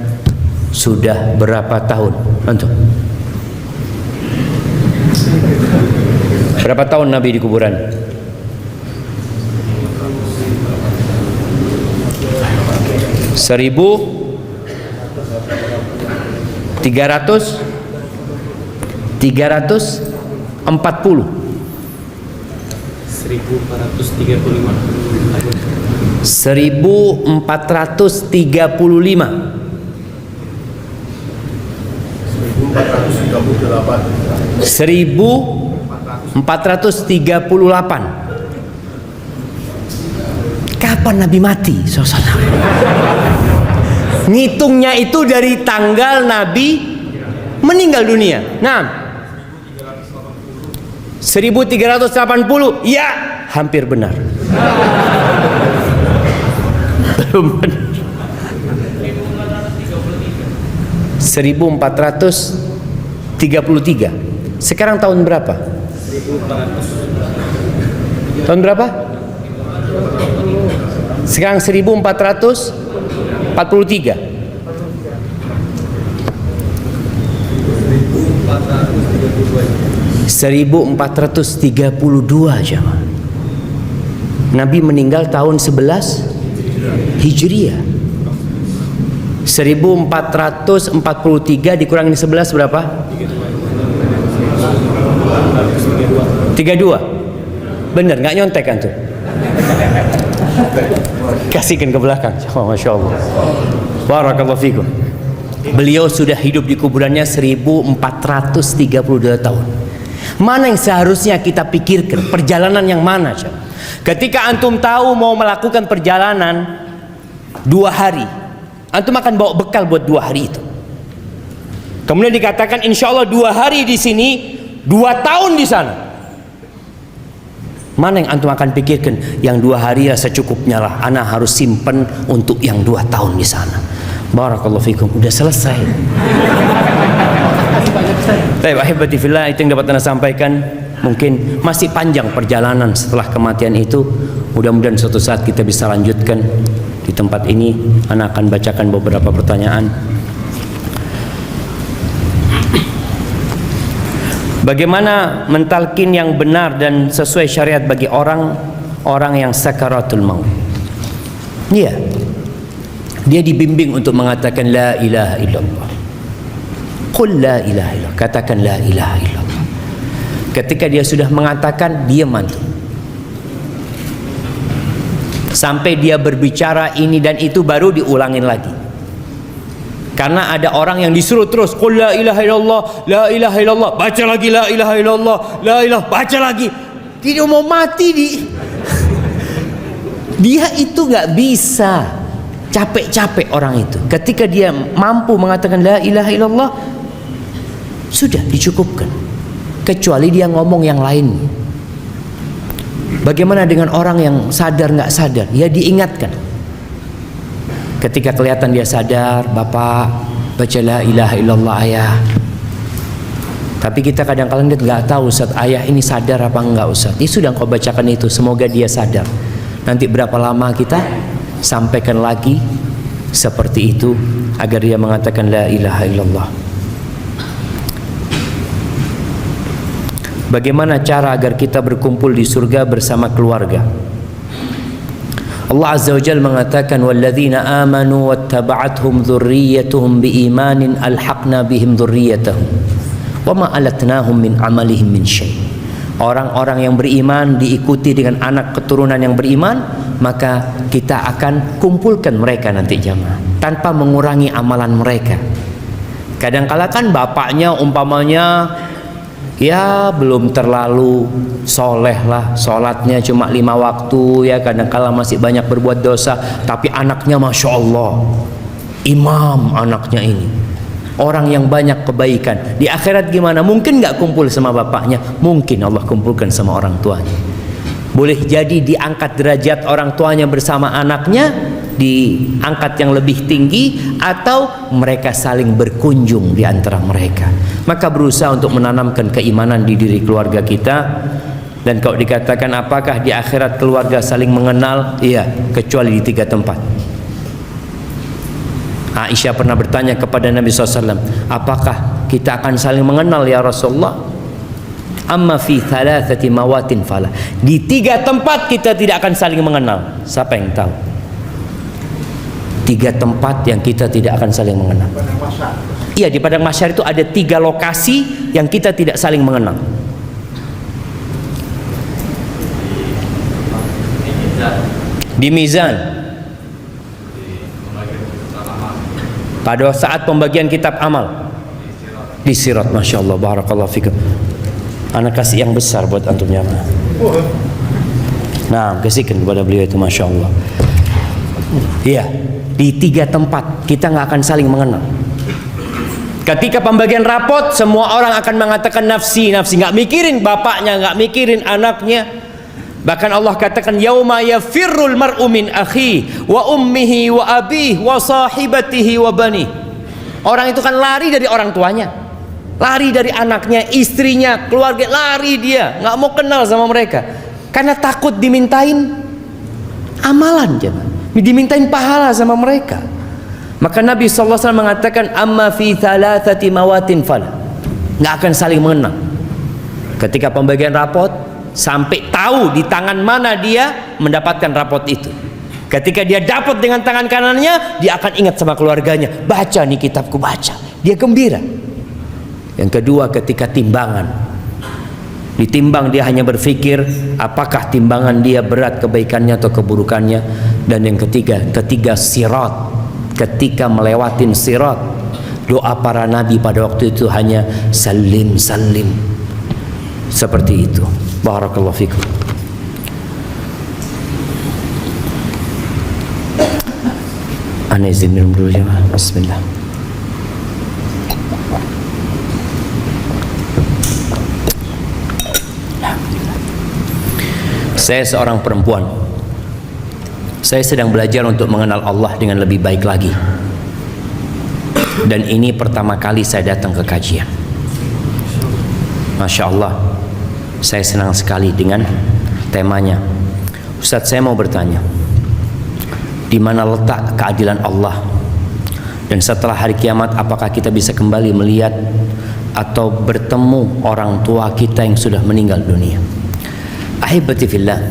sudah berapa tahun? Antum? Berapa tahun Nabi di kuburan? 340 1438. Kapan Nabi mati? Ngitungnya itu dari tanggal Nabi meninggal dunia. Nah, 1380. Ya, hampir benar. Belum benar. 1438. 33. Sekarang tahun berapa? Tahun berapa? Sekarang 1443. 1432 jemaah. Nabi meninggal tahun 11 Hijriah. 1443 dikurangin 11 berapa? 32. Bener, nggak nyontek kan tuh? Kasihkan ke belakang. Oh, Masya Allah. Barakallahu fikum. Beliau sudah hidup di kuburannya 1432 tahun. Mana yang seharusnya kita pikirkan? Perjalanan yang mana? Ketika antum tahu mau melakukan perjalanan 2 hari, antum akan bawa bekal buat 2 hari itu. Kemudian dikatakan insya Allah 2 hari di sini, 2 tahun di sana. Mana yang antum akan pikirkan? Yang 2 hari ya secukupnya lah. Ana harus simpen untuk yang 2 tahun di sana. Barakallahu fikum. Udah selesai. Baik, ahibati fillah, itu yang dapat Anda sampaikan. Mungkin masih panjang perjalanan setelah kematian itu. Mudah-mudahan suatu saat kita bisa lanjutkan di tempat ini. Ana akan bacakan beberapa pertanyaan. Bagaimana mentalkin yang benar dan sesuai syariat bagi orang yang sakaratul maut? Iya. Dia dibimbing untuk mengatakan la ilaha illallah. Qul la ilaha illallah. Katakan la ilaha illallah. Ketika dia sudah mengatakan, dia mantu. Sampai dia berbicara ini dan itu baru diulangin lagi. Karena ada orang yang disuruh terus qul la ilaha illallah, la ilaha illallah, baca lagi la ilaha illallah, la ilaha, baca lagi. Dia mau mati dia itu nggak bisa. Capek-capek orang itu. Ketika dia mampu mengatakan la ilaha illallah, sudah dicukupkan. Kecuali dia ngomong yang lain. Bagaimana dengan orang yang sadar nggak sadar? Ya diingatkan. Ketika kelihatan dia sadar, bapak baca la ilaha illallah ayah. Tapi kita kadang-kadang nggak tahu Ustaz, ayah ini sadar apa enggak Ustaz. Ya sudah kau bacakan itu, semoga dia sadar. Nanti berapa lama kita sampaikan lagi seperti itu agar dia mengatakan la ilaha illallah. Bagaimana cara agar kita berkumpul di surga bersama keluarga? Allah Azza wa Jalla mengatakan walladzina amanu wattaba'athum dzurriyyatuhum biimanin alhaqna bihim dzurriyyatahum wama alatnahum min amalihim min syai'. Orang-orang yang beriman diikuti dengan anak keturunan yang beriman, maka kita akan kumpulkan mereka nanti jamaah tanpa mengurangi amalan mereka. Kadang-kala kan bapaknya umpamanya ya belum terlalu soleh lah, sholatnya cuma 5 waktu ya, kadang-kala masih banyak berbuat dosa, tapi anaknya Masya Allah imam anaknya ini, orang yang banyak kebaikan. Di akhirat gimana? Mungkin gak kumpul sama bapaknya, mungkin Allah kumpulkan sama orang tuanya. Boleh jadi diangkat derajat orang tuanya bersama anaknya, diangkat yang lebih tinggi, atau mereka saling berkunjung di antara mereka. Maka berusaha untuk menanamkan keimanan di diri keluarga kita. Dan kalau dikatakan apakah di akhirat keluarga saling mengenal? Iya, kecuali di 3 tempat. Aisyah pernah bertanya kepada Nabi SAW, apakah kita akan saling mengenal ya Rasulullah? Amma fi thalathati mawatin fala. Di 3 tempat kita tidak akan saling mengenal. Siapa yang tahu? 3 tempat yang kita tidak akan saling mengenal. Iya, di padang mahsyar itu ada 3 lokasi yang kita tidak saling mengenal. Di mizan, pada saat pembagian kitab amal, di sirat. Masya Allah, barakallahu fikum. Anak kasih yang besar buat antum jamaah. Nah, kasihkan kepada beliau itu, Masya Allah. Iya, di 3 tempat kita nggak akan saling mengenal. Ketika pembagian rapot, semua orang akan mengatakan nafsi, nafsi, nggak mikirin bapaknya, nggak mikirin anaknya. Bahkan Allah katakan yauma yafirrul mar'u min akhi wa ummihi wa abihi wa sahibatihi wa bani. Orang itu kan lari dari orang tuanya. lari dari anaknya, istrinya, keluarga, lari dia, nggak mau kenal sama mereka karena takut dimintain amalan, dimintain pahala sama mereka. Maka Nabi SAW mengatakan, amma fi thalathati mawatin fala, nggak akan saling mengenal. Ketika pembagian rapot, sampai tahu di tangan mana dia mendapatkan rapot itu. Ketika dia dapat dengan tangan kanannya, dia akan ingat sama keluarganya, baca nih kitabku, baca, dia gembira. Yang kedua, ketika timbangan ditimbang, dia hanya berpikir apakah timbangan dia berat kebaikannya atau keburukannya. Dan yang ketiga sirat, ketika melewatin sirat, doa para nabi pada waktu itu hanya salim salim, seperti itu. Barakallahu fikum. Ana izin minum dulu jemaah. Bismillah. Saya seorang perempuan. Saya sedang belajar untuk mengenal Allah dengan lebih baik lagi. Dan ini pertama kali saya datang ke kajian. Masya Allah, saya senang sekali dengan temanya. Ustaz, saya mau bertanya, di mana letak keadilan Allah? Dan setelah hari kiamat, apakah kita bisa kembali melihat atau bertemu orang tua kita yang sudah meninggal dunia? Ahibati fillah,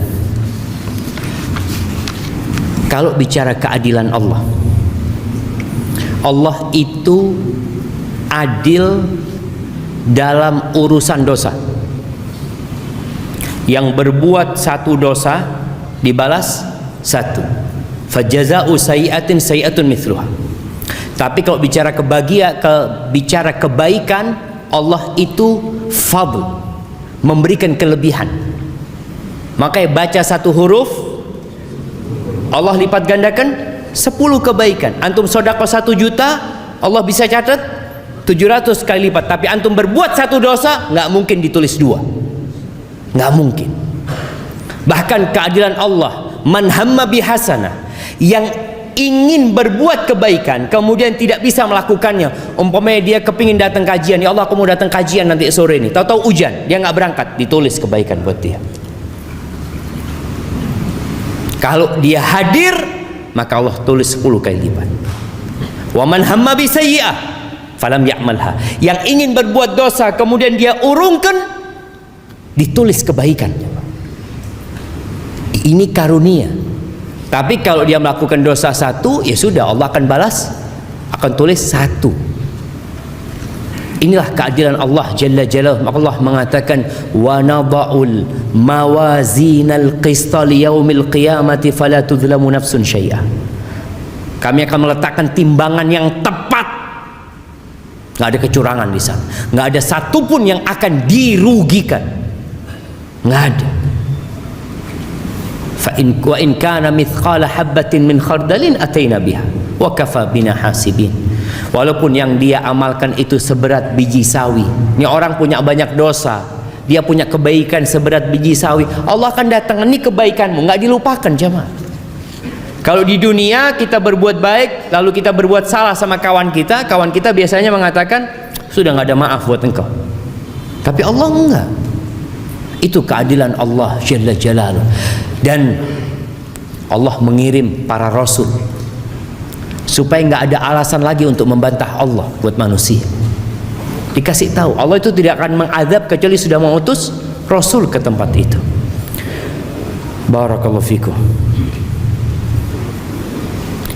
kalau bicara keadilan Allah, Allah itu adil dalam urusan dosa. Yang berbuat satu dosa dibalas satu. Fajaza'u sayyi'atin sayyi'atun mithluha. Tapi kalau bicara bicara kebaikan, Allah itu fadl, memberikan kelebihan. Makanya baca satu huruf, Allah lipat gandakan 10 kebaikan. Antum sedekah 1 juta, Allah bisa catat 700 kali lipat. Tapi antum berbuat satu dosa, nggak mungkin ditulis 2, nggak mungkin. Bahkan keadilan Allah, man hamma bihasanah, yang ingin berbuat kebaikan kemudian tidak bisa melakukannya. Umpamanya dia kepingin datang kajian, ya Allah aku mau datang kajian nanti sore ini, tahu-tahu hujan, dia nggak berangkat, ditulis kebaikan buat dia. Kalau dia hadir, maka Allah tulis 10 kali lipat. Wa man hamma bi sayyi'ah falam ya'malha, yang ingin berbuat dosa kemudian dia urungkan, ditulis kebaikan. Ini karunia. Tapi kalau dia melakukan dosa 1, ya sudah, Allah akan balas, akan tulis 1. Inilah keadilan Allah Jalla Jalaluhu. Allah mengatakan, wa nada'ul mawazinal qista liyaumil qiyamati fala tudlamu nafsun syai'a. Kami akan meletakkan timbangan yang tepat, nggak ada kecurangan di sana, nggak ada satupun yang akan dirugikan, nggak ada. Wa in kana mithqala habbatin min khardalin ataina biha wa kafa bina hasibin. Walaupun yang dia amalkan itu seberat biji sawi. Ini orang punya banyak dosa, dia punya kebaikan seberat biji sawi, Allah akan datang, ini kebaikanmu, nggak dilupakan jemaah. Kalau di dunia kita berbuat baik, lalu kita berbuat salah sama kawan kita biasanya mengatakan, sudah nggak ada maaf buat engkau. Tapi Allah enggak. Itu keadilan Allah Jalla Jalaluhu. Dan Allah mengirim para rasul supaya nggak ada alasan lagi untuk membantah Allah buat manusia. Dikasih tahu Allah itu tidak akan mengadab kecuali sudah mengutus rasul ke tempat itu. Barakallahu fikum.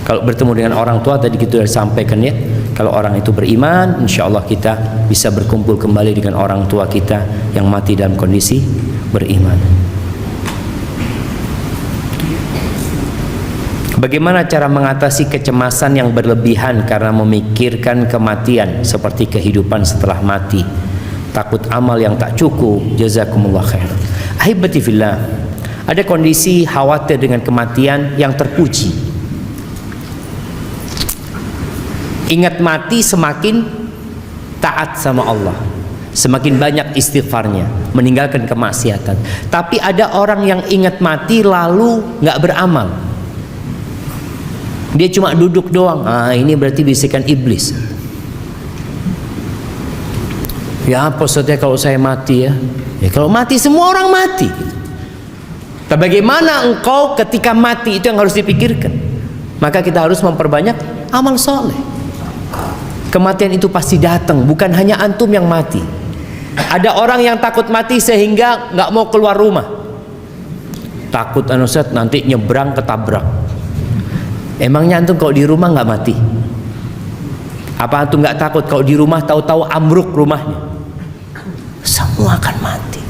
Kalau bertemu dengan orang tua, tadi kita sudah sampaikan ya, kalau orang itu beriman, insya Allah kita bisa berkumpul kembali dengan orang tua kita yang mati dalam kondisi beriman. Bagaimana cara mengatasi kecemasan yang berlebihan karena memikirkan kematian, seperti kehidupan setelah mati, takut amal yang tak cukup? Jazakumullah khair. Ahibati fillah, ada kondisi khawatir dengan kematian yang terpuji. Ingat mati semakin taat sama Allah, semakin banyak istighfarnya, meninggalkan kemaksiatan. Tapi ada orang yang ingat mati lalu nggak beramal, dia cuma duduk doang. Ini berarti bisikan iblis. Ya apa saudara kalau saya mati ya? Ya kalau mati semua orang mati. Tapi bagaimana engkau ketika mati itu yang harus dipikirkan. Maka kita harus memperbanyak amal soleh. Kematian itu pasti datang, bukan hanya antum yang mati. Ada orang yang takut mati sehingga nggak mau keluar rumah. Takut Ustaz nanti nyebrang ketabrak. Emangnya antum kalau di rumah nggak mati? Apa antum nggak takut kalau di rumah tahu-tahu ambruk rumahnya? Semua akan mati.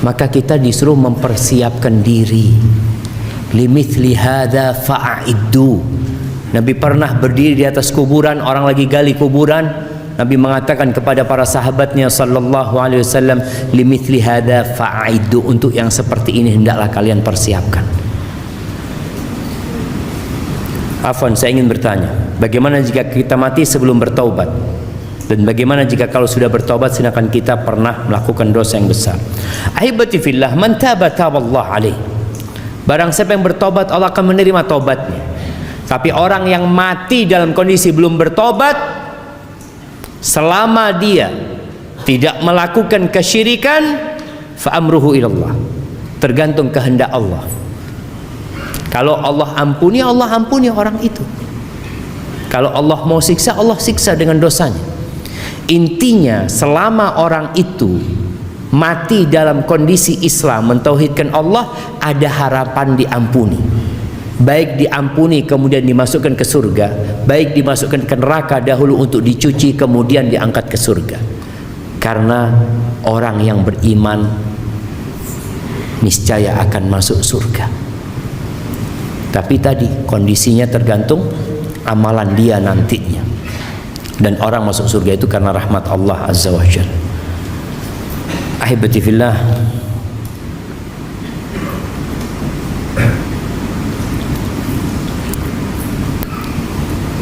Maka kita disuruh mempersiapkan diri. Limithli hadza fa'iddu. Nabi pernah berdiri di atas kuburan, orang lagi gali kuburan. Nabi mengatakan kepada para sahabatnya sallallahu alaihi wasallam, limithli hadza fa'iddu, untuk yang seperti ini hendaklah kalian persiapkan. Afwan, saya ingin bertanya, bagaimana jika kita mati sebelum bertaubat? Dan bagaimana jika kalau sudah bertaubat sedangkan kita pernah melakukan dosa yang besar? Ahibati fillah, man taba taballah alaih. Barang siapa yang bertobat, Allah akan menerima taubatnya. Tapi orang yang mati dalam kondisi belum bertobat, selama dia tidak melakukan kesyirikan, fa amruhu ilallah, tergantung kehendak Allah. Kalau Allah ampuni orang itu. Kalau Allah mau siksa, Allah siksa dengan dosanya. Intinya selama orang itu mati dalam kondisi Islam, mentauhidkan Allah, ada harapan diampuni. Baik diampuni kemudian dimasukkan ke surga, baik dimasukkan ke neraka dahulu untuk dicuci kemudian diangkat ke surga. Karena orang yang beriman niscaya akan masuk surga. Tapi tadi kondisinya tergantung amalan dia nantinya. Dan orang masuk surga itu karena rahmat Allah Azza wa Jalla. Ahibati fillah,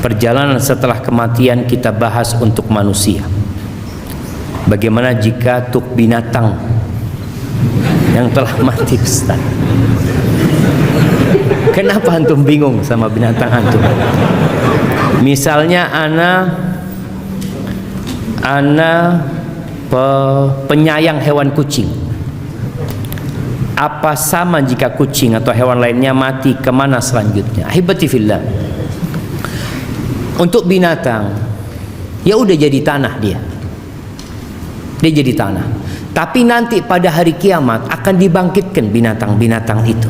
perjalanan setelah kematian kita bahas untuk manusia. Bagaimana jika untuk binatang yang telah mati, Ustaz? Kenapa antum bingung sama binatang antum? Misalnya ana penyayang hewan kucing. Apa sama jika kucing atau hewan lainnya mati, kemana selanjutnya? Ahibati fillah, untuk binatang ya udah jadi tanah, dia jadi tanah. Tapi nanti pada hari kiamat akan dibangkitkan binatang-binatang itu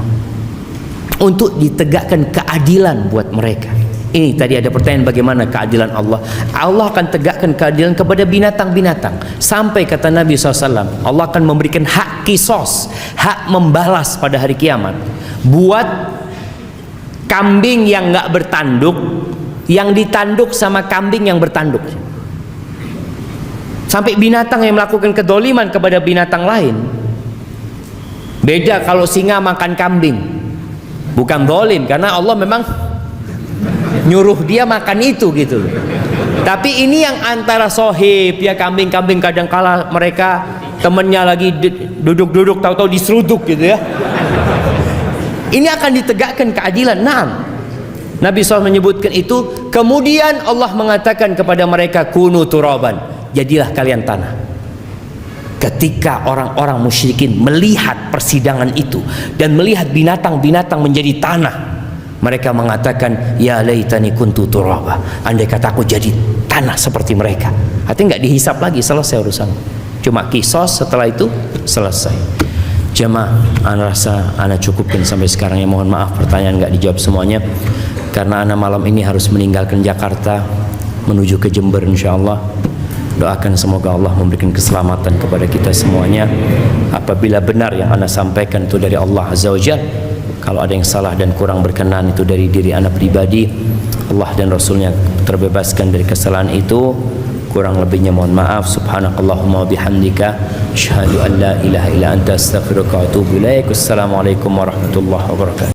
untuk ditegakkan keadilan buat mereka. Ini tadi ada pertanyaan, bagaimana keadilan Allah? Allah akan tegakkan keadilan kepada binatang-binatang. Sampai kata Nabi SAW, Allah akan memberikan hak kisos, hak membalas pada hari kiamat buat kambing yang nggak bertanduk, yang ditanduk sama kambing yang bertanduk. Sampai binatang yang melakukan kedoliman kepada binatang lain. Beda kalau singa makan kambing, bukan dolim, karena Allah memang nyuruh dia makan itu gitu. Tapi ini yang antara sohib, ya kambing-kambing kadang kala mereka temennya lagi duduk-duduk tahu-tahu diseruduk gitu ya. Ini akan ditegakkan keadilan. Naam, Nabi SAW menyebutkan itu. Kemudian Allah mengatakan kepada mereka, kunu turaban, jadilah kalian tanah. Ketika orang-orang musyrikin melihat persidangan itu dan melihat binatang-binatang menjadi tanah, mereka mengatakan, ya laitani kuntu turaba, andai kata aku jadi tanah seperti mereka. Artinya nggak dihisap lagi, selesai urusan. Cuma kisos, setelah itu selesai. Jemaah, ana rasa ana cukupkan sampai sekarang ya. Mohon maaf pertanyaan nggak dijawab semuanya, karena ana malam ini harus meninggalkan Jakarta menuju ke Jember insyaallah. Doakan semoga Allah memberikan keselamatan kepada kita semuanya. Apabila benar yang ana sampaikan itu dari Allah Azza wa Jalla, kalau ada yang salah dan kurang berkenan itu dari diri ana pribadi, Allah dan Rasulnya terbebaskan dari kesalahan itu. Kurang lebihnya mohon maaf. Subhanakallahumma wa bihamdika asyhadu an la ilaha illa anta astaghfiruka wa atubu ilaik. Wassalamualaikum warahmatullahi wabarakatuh.